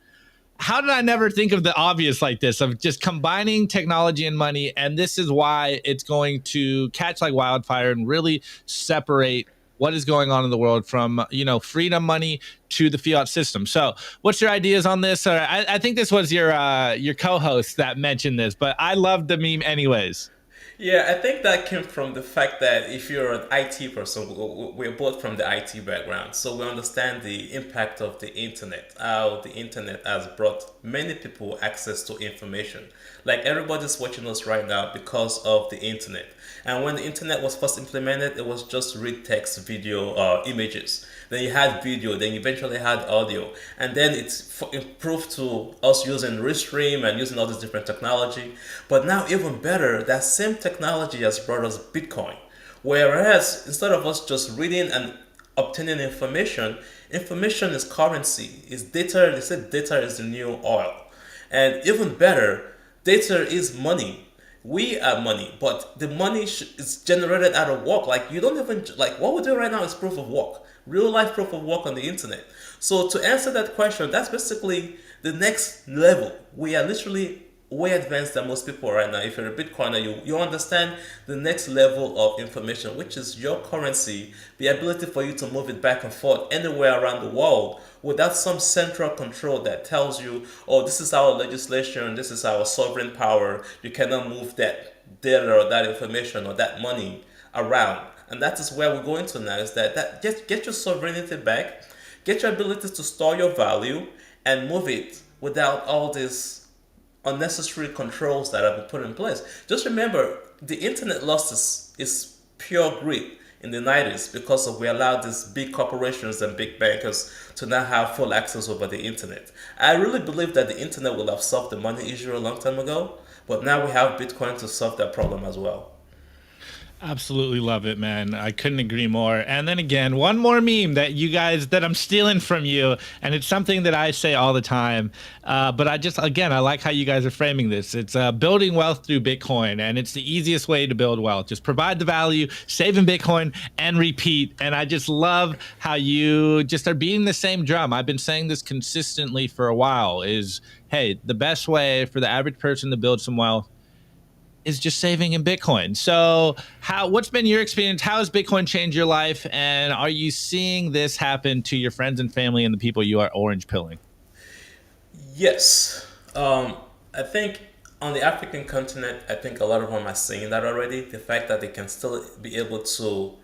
how did I never think of the obvious like this, of just combining technology and money? And this is why it's going to catch like wildfire and really separate what is going on in the world from, freedom money to the fiat system. So what's your ideas on this? Or I think this was your co-host that mentioned this, but I love the meme anyways. Yeah, I think that came from the fact that if you're an IT person, we're both from the IT background, so we understand the impact of the internet, how the internet has brought many people access to information. Like, everybody's watching us right now because of the internet. And when the internet was first implemented, it was just read text, video, images. Then you had video, then you eventually had audio. And then it's improved to us using Restream and using all this different technology. But now, even better, that same technology has brought us Bitcoin. Whereas instead of us just reading and obtaining information is currency, is data. They said data is the new oil. And even better, data is money. We are money, but the money is generated out of work. Like, you don't even, like, what we do right now is proof of work, real life proof of work on the internet. So to answer that question, that's basically the next level. We are literally way advanced than most people right now. If you're a Bitcoiner, you understand the next level of information, which is your currency, the ability for you to move it back and forth anywhere around the world without some central control that tells you, oh, this is our legislation, this is our sovereign power, you cannot move that data or that information or that money around. And that is where we're going to now, is that get your sovereignty back, get your ability to store your value and move it without all these unnecessary controls that have been put in place. Just remember, the internet lost is pure greed in the 90s because we allowed these big corporations and big bankers to now have full access over the internet. I really believe that the internet will have solved the money issue a long time ago, but now we have Bitcoin to solve that problem as well. Absolutely love it, man. I couldn't agree more. And then again, one more meme that I'm stealing from you, and it's something that I say all the time. But I like how you guys are framing this. It's building wealth through Bitcoin, and it's the easiest way to build wealth. Just provide the value, save in Bitcoin, and repeat. And I just love how you just are beating the same drum. I've been saying this consistently for a while is, hey, the best way for the average person to build some wealth is just saving in Bitcoin. So what's been your experience? How has Bitcoin changed your life? And are you seeing this happen to your friends and family and the people you are orange pilling? Yes. I think on the African continent, I think a lot of them are seeing that already. The fact that they can still be able to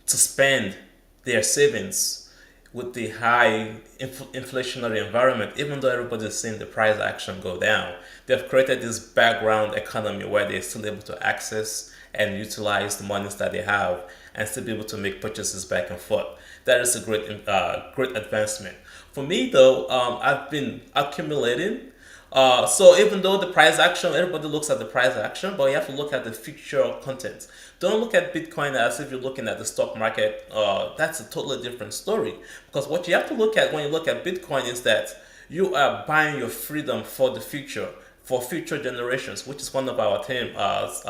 spend their savings with the high inflationary environment, even though everybody's seeing the price action go down, they've created this background economy where they're still able to access and utilize the monies that they have and still be able to make purchases back and forth. That is a great advancement. For me, though, I've been accumulating. So even though the price action, everybody looks at the price action, but you have to look at the future content. Don't look at Bitcoin as if you're looking at the stock market. That's a totally different story. Because what you have to look at when you look at Bitcoin is that you are buying your freedom for the future, for future generations, which is one of our theme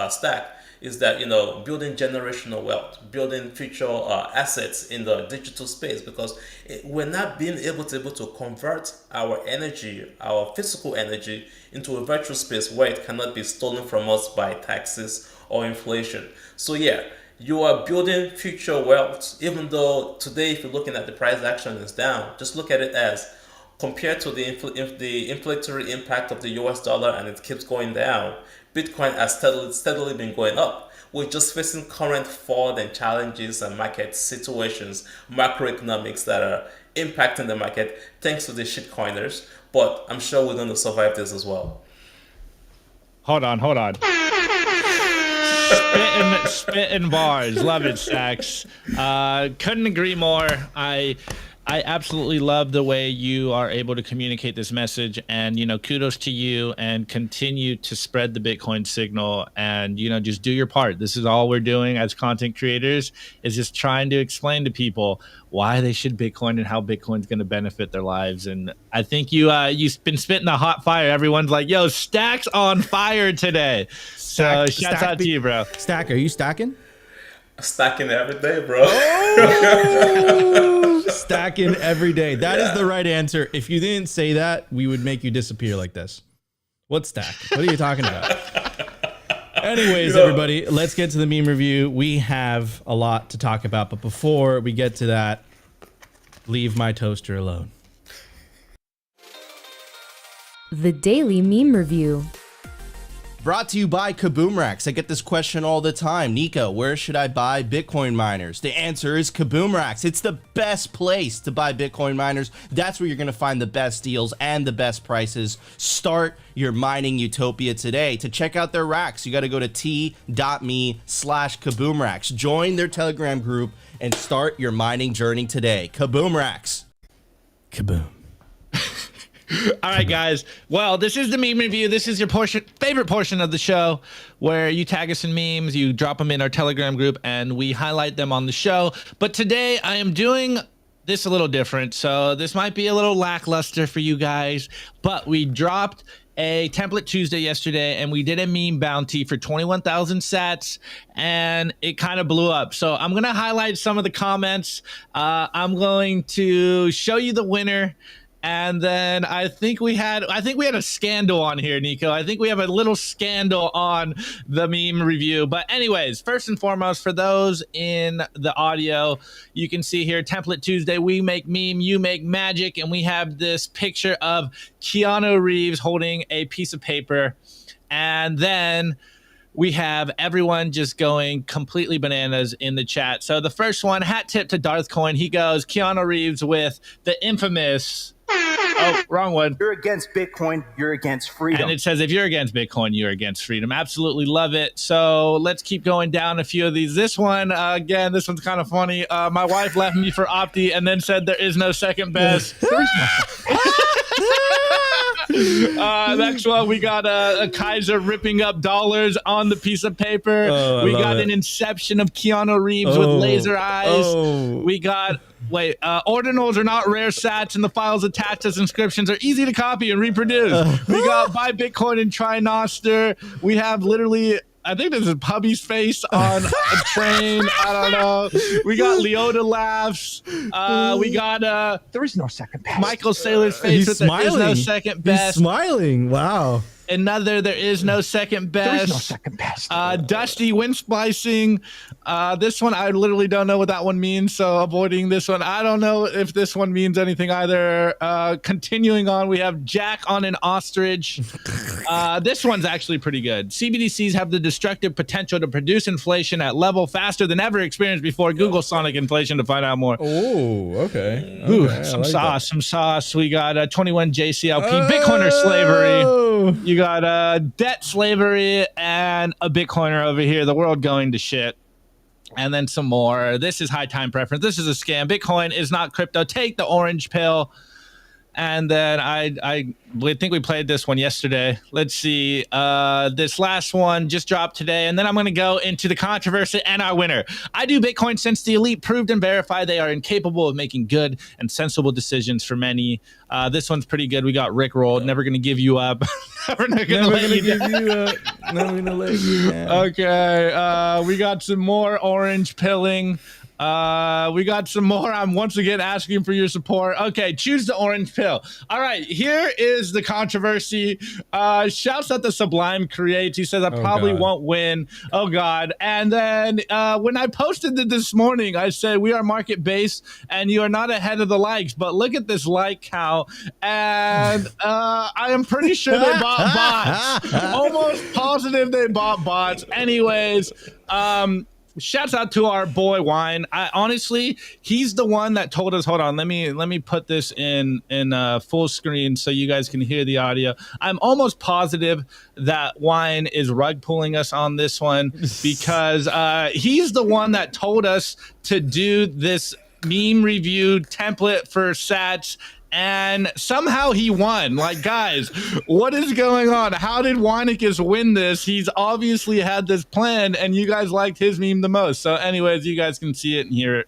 stack. Is that, building generational wealth, building future assets in the digital space, because we're not being able to convert our energy, our physical energy, into a virtual space where it cannot be stolen from us by taxes or inflation. So yeah, you are building future wealth, even though today, if you're looking at the price action is down, just look at it as compared to the inflationary impact of the US dollar, and it keeps going down. Bitcoin has steadily been going up. We're just facing current fraud and challenges and market situations, macroeconomics that are impacting the market thanks to the shitcoiners. But I'm sure we're going to survive this as well. Hold on. Spitting bars. Love it, Stacks. Couldn't agree more. I absolutely love the way you are able to communicate this message, and, kudos to you, and continue to spread the Bitcoin signal, and, just do your part. This is all we're doing as content creators, is just trying to explain to people why they should Bitcoin and how Bitcoin's going to benefit their lives. And I think you've been spitting the hot fire. Everyone's like, yo, Stack's on fire today. So shouts out to you, bro. Stack, are you stacking? Stacking every day, bro. Stacking every day. That is the right answer. If you didn't say that, we would make you disappear like this. What stack? What are you talking about? Anyways, everybody, let's get to the meme review. We have a lot to talk about, but before we get to that, leave my toaster alone. The Daily Meme Review. Brought to you by Kaboom Racks. I get this question all the time. Nico, where should I buy Bitcoin miners? The answer is Kaboom Racks. It's the best place to buy Bitcoin miners. That's where you're going to find the best deals and the best prices. Start your mining utopia today. To check out their racks, you got to go to t.me/Kaboom Racks. Join their Telegram group and start your mining journey today. Kaboom Racks. Kaboom. All right, guys. Well, this is the meme review. This is your favorite portion of the show, where you tag us in memes, you drop them in our Telegram group, and we highlight them on the show. But today I am doing this a little different, so this might be a little lackluster for you guys, but we dropped a Template Tuesday yesterday, and we did a meme bounty for 21,000 sats, and it kind of blew up. So I'm going to highlight some of the comments. I'm going to show you the winner. And then I think we had a scandal on here, Nico. I think we have a little scandal on the meme review. But anyways, first and foremost, for those in the audio, you can see here, Template Tuesday, we make meme, you make magic. And we have this picture of Keanu Reeves holding a piece of paper. And then we have everyone just going completely bananas in the chat. So the first one, hat tip to Darth Coin. He goes, Keanu Reeves with the infamous... Oh, wrong one. You're against Bitcoin, you're against freedom. And it says, if you're against Bitcoin, you're against freedom. Absolutely love it. So let's keep going down a few of these. This one, again, this one's kind of funny. My wife left me for Opti and then said there is no second best. Next one, we got a Kaiser ripping up dollars on the piece of paper. We got an inception of Keanu Reeves with laser eyes. We got ordinals are not rare sats, and the files attached as inscriptions are easy to copy and reproduce. We got buy Bitcoin and try Noster. We have literally, I think this is Pubby's face on a train. I don't know. We got Leota laughs. We got There is no second best. Michael Saylor's face with smiling. There is no second best. He's smiling. Wow. Another, there is no second best. There is no second best. Dusty wind splicing. This one, I literally don't know what that one means, so avoiding this one. I don't know if this one means anything either. Continuing on, we have Jack on an ostrich. This one's actually pretty good. CBDCs have the destructive potential to produce inflation at level faster than ever experienced before. Google Sonic inflation to find out more. Oh, okay. Ooh, some sauce. We got 21 JCLP, Bitcoiner slavery. You got debt slavery and a Bitcoiner over here. The world going to shit. And then some more. This is high time preference. This is a scam. Bitcoin is not crypto. Take the orange pill. And then I think we played this one yesterday. Let's see. This last one just dropped today. And then I'm going to go into the controversy and our winner. I do Bitcoin since the elite proved and verified they are incapable of making good and sensible decisions for many. This one's pretty good. We got Rick rolled. Never going to give you up. Never going to let you down. Never going to let you down. Okay. We got some more orange pilling. We got some more. I'm once again asking for your support. Okay, choose the orange pill. All right, here is the controversy. Shouts out to Sublime Creates. He says I probably won't win. Oh God. And then when I posted it this morning, I said we are market based and you are not ahead of the likes, but look at this like count. And I am pretty sure they bought bots. Almost positive they bought bots. Anyways, shouts out to our boy Wine. Honestly, he's the one that told us. Hold on, let me put this in full screen so you guys can hear the audio. I'm almost positive that Wine is rug pulling us on this one because he's the one that told us to do this meme review template for Sats. And somehow he won. Like, guys, what is going on? How did Weinicus win this? He's obviously had this plan, and you guys liked his meme the most. So anyways, you guys can see it and hear it.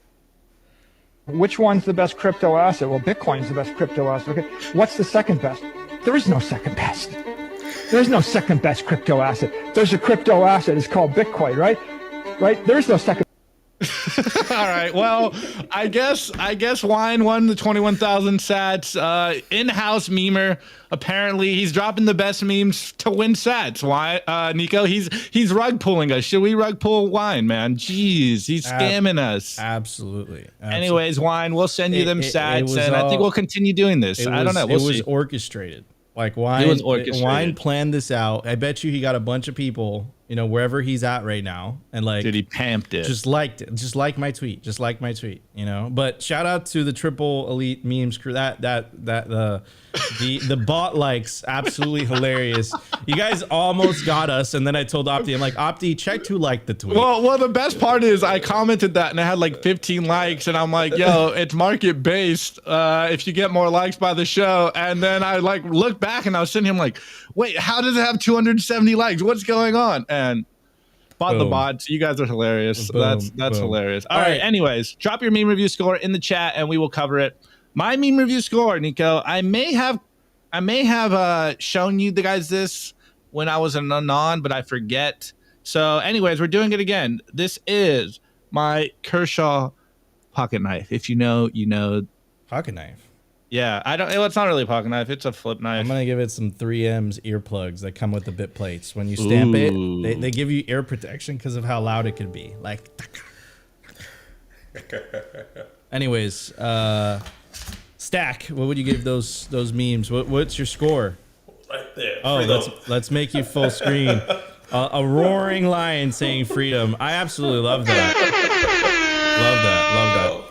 Which one's the best crypto asset? Well, Bitcoin's the best crypto asset. Okay, what's the second best? There is no second best. There is no second best crypto asset. There's a crypto asset. It's called Bitcoin, right? Right? There is no second. All right. Well, I guess Wine won the 21,000 sats. In-house memer. Apparently, he's dropping the best memes to win sats. Why, Nico? He's rug pulling us. Should we rug pull Wine, man? Jeez, he's scamming us. Absolutely. Anyways, Wine, we'll send you them sats, and I think we'll continue doing this. I don't know. We'll see. It was orchestrated. Like Wine planned this out. I bet you he got a bunch of people, wherever he's at right now, and like, dude, he pamped it. Just liked it. Just like my tweet. But shout out to the Triple Elite memes crew. The bot likes absolutely hilarious. You guys almost got us, and then I told Opti, I'm like, Opti, check who liked the tweet. Well, the best part is I commented that and I had like 15 likes, and I'm like, yo, it's market based. If you get more likes by the show, and then I like looked back and I was sitting here, I'm like, wait, how does it have 270 likes? What's going on? And bought the bots. You guys are hilarious. That's hilarious. All right. Anyways, drop your meme review score in the chat, and we will cover it. My meme review score, Nico, I may have shown you the guys this when I was an anon, but I forget. So anyways, we're doing it again. This is my Kershaw pocket knife. If you know, you know. Pocket knife? Yeah, it's not really a pocket knife. It's a flip knife. I'm going to give it some 3M's earplugs that come with the bit plates. When you stamp it, they give you ear protection because of how loud it can be. Like, anyways, Stack, what would you give those memes? What's your score? Right there. Oh, let's make you full screen. A roaring lion saying freedom. I absolutely love that. Love that.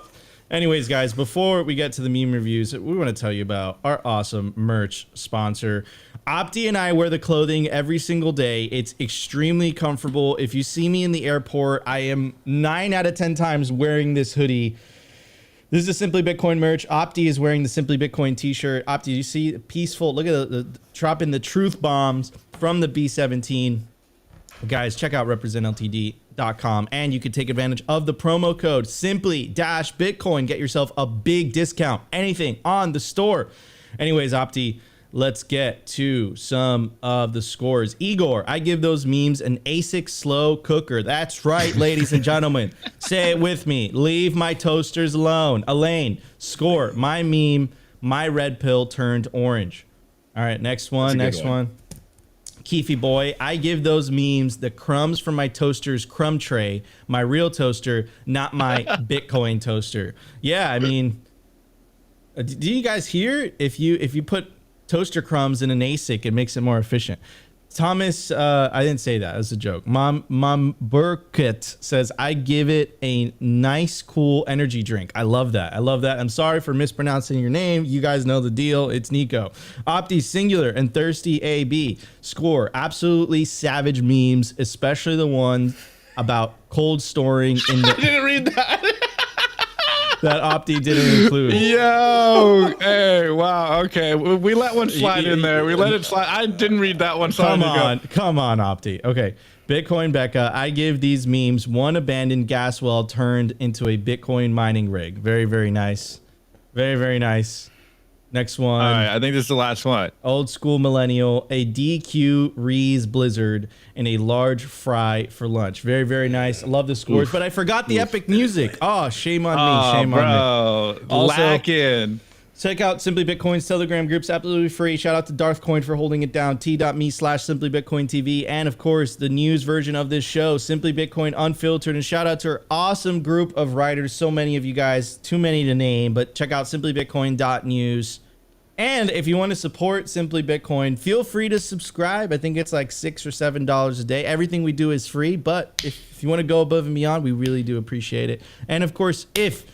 Anyways, guys, before we get to the meme reviews, we want to tell you about our awesome merch sponsor. Opti and I wear the clothing every single day. It's extremely comfortable. If you see me in the airport, I am 9 out of 10 times wearing this hoodie. This is the Simply Bitcoin merch. Opti is wearing the Simply Bitcoin t-shirt. Opti, you see peaceful. Look at the dropping the truth bombs from the B17. Guys, check out representltd.com and you can take advantage of the promo code simply-bitcoin. Get yourself a big discount. Anything on the store. Anyways, Opti, let's get to some of the scores. Igor, I give those memes an ASIC slow cooker. That's right, ladies and gentlemen. Say it with me. Leave my toasters alone. Elaine, score. My meme, my red pill turned orange. All right, next one. Keefy boy, I give those memes the crumbs from my toaster's crumb tray. My real toaster, not my Bitcoin toaster. Yeah, I mean, do you guys hear? If you put toaster crumbs in an ASIC, it makes it more efficient. Thomas, I didn't say that. That's a joke. Mom Burkett says, I give it a nice, cool energy drink. I love that. I'm sorry for mispronouncing your name. You guys know the deal. It's Nico. Opti Singular and Thirsty AB score. Absolutely savage memes, especially the one about cold storing in the... I didn't read that. That Opti didn't include. Yo, hey, wow, okay. We let one slide in there. We let it slide. I didn't read that one. Come on, Opti. Okay. Bitcoin Becca, I give these memes one abandoned gas well turned into a Bitcoin mining rig. Very, very nice. Very, very nice. Next one. All right, I think this is the last one. Old school millennial, a DQ Rees Blizzard, and a large fry for lunch. Very, very nice. I love the scores, but I forgot the epic music. Oh, shame on me. Shame on me. Also, lacking. Check out Simply Bitcoin's Telegram groups, absolutely free. Shout out to Darthcoin for holding it down. T.me/SimplyBitcoinTV. And of course, the news version of this show, Simply Bitcoin Unfiltered. And shout out to our awesome group of writers. So many of you guys, too many to name, but check out simplybitcoin.news. And if you want to support Simply Bitcoin, feel free to subscribe. I think it's like $6 or $7 a day. Everything we do is free, but if you want to go above and beyond, we really do appreciate it. And of course, if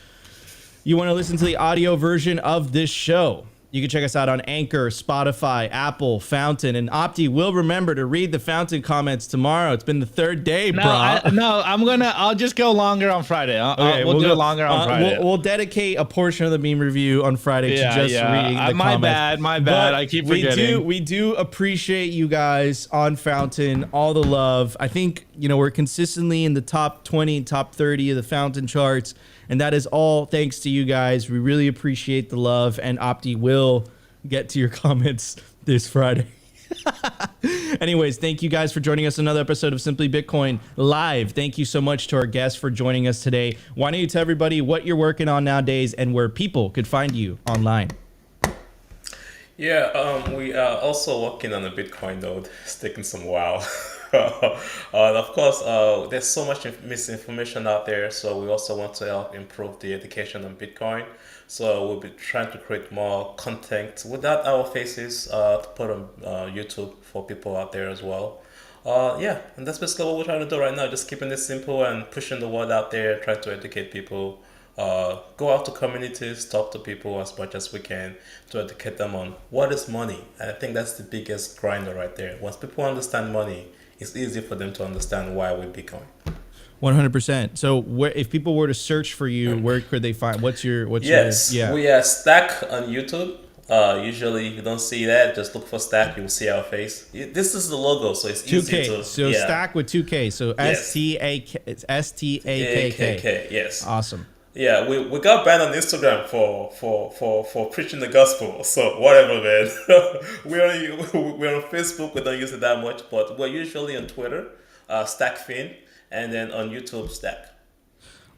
you want to listen to the audio version of this show, you can check us out on Anchor, Spotify, Apple, Fountain, and Opti will remember to read the Fountain comments tomorrow. It's been the third day, bro. I'll just go longer on Friday. We'll do it longer on Friday. We'll dedicate a portion of the meme review on Friday to just reading the comments. My bad. I keep forgetting. We do appreciate you guys on Fountain, all the love. I think, we're consistently in the top 20, top 30 of the Fountain charts. And that is all thanks to you guys. We really appreciate the love. And Opti will get to your comments this Friday. Anyways, thank you guys for joining us on another episode of Simply Bitcoin Live. Thank you so much to our guests for joining us today. Why don't you tell everybody what you're working on nowadays and where people could find you online? Yeah, we are also working on a Bitcoin node. It's taking some while. Of course, there's so much misinformation out there, so we also want to help improve the education on Bitcoin. So we'll be trying to create more content without our faces to put on YouTube for people out there as well. And that's basically what we're trying to do right now, just keeping it simple and pushing the word out there, trying to educate people. Go out to communities, talk to people as much as we can to educate them on what is money. And I think that's the biggest grinder right there. Once people understand money, it's easy for them to understand why we Bitcoin. 100%. So if people were to search for you, where could they find, what's your we are Stack on YouTube. Usually if you don't see that, just look for Stack, you will see our face. This is the logo, so it's 2K. Easy to... So Stack with 2K, so yes. S-T-A-K, it's S-T-A-K-K. Yes. Awesome. Yeah, we got banned on Instagram for preaching the gospel. So whatever, man. we're on Facebook. We don't use it that much, but we're usually on Twitter, StackFin, and then on YouTube, Stack.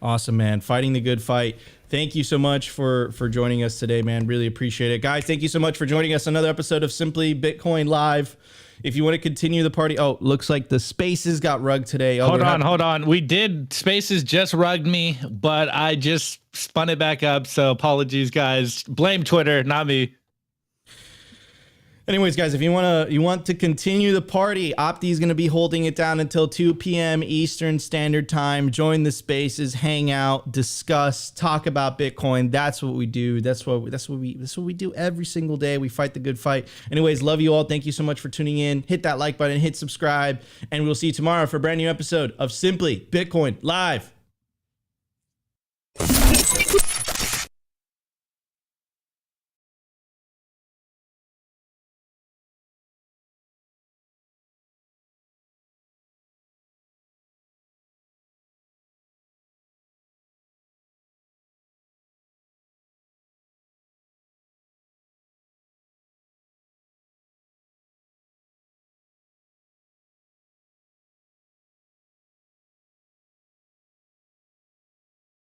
Awesome, man. Fighting the good fight. Thank you so much for joining us today, man. Really appreciate it, guys. Thank you so much for joining us on another episode of Simply Bitcoin Live. If you want to continue the party, looks like the Spaces got rugged today. Hold on. We did. Spaces just rugged me, but I just spun it back up. So apologies, guys. Blame Twitter, not me. Anyways, guys, if you want to continue the party, Opti is going to be holding it down until 2 p.m. Eastern Standard Time. Join the Spaces, hang out, discuss, talk about Bitcoin. That's what we do. That's what we do every single day. We fight the good fight. Anyways, love you all. Thank you so much for tuning in. Hit that like button, hit subscribe, and we'll see you tomorrow for a brand new episode of Simply Bitcoin Live.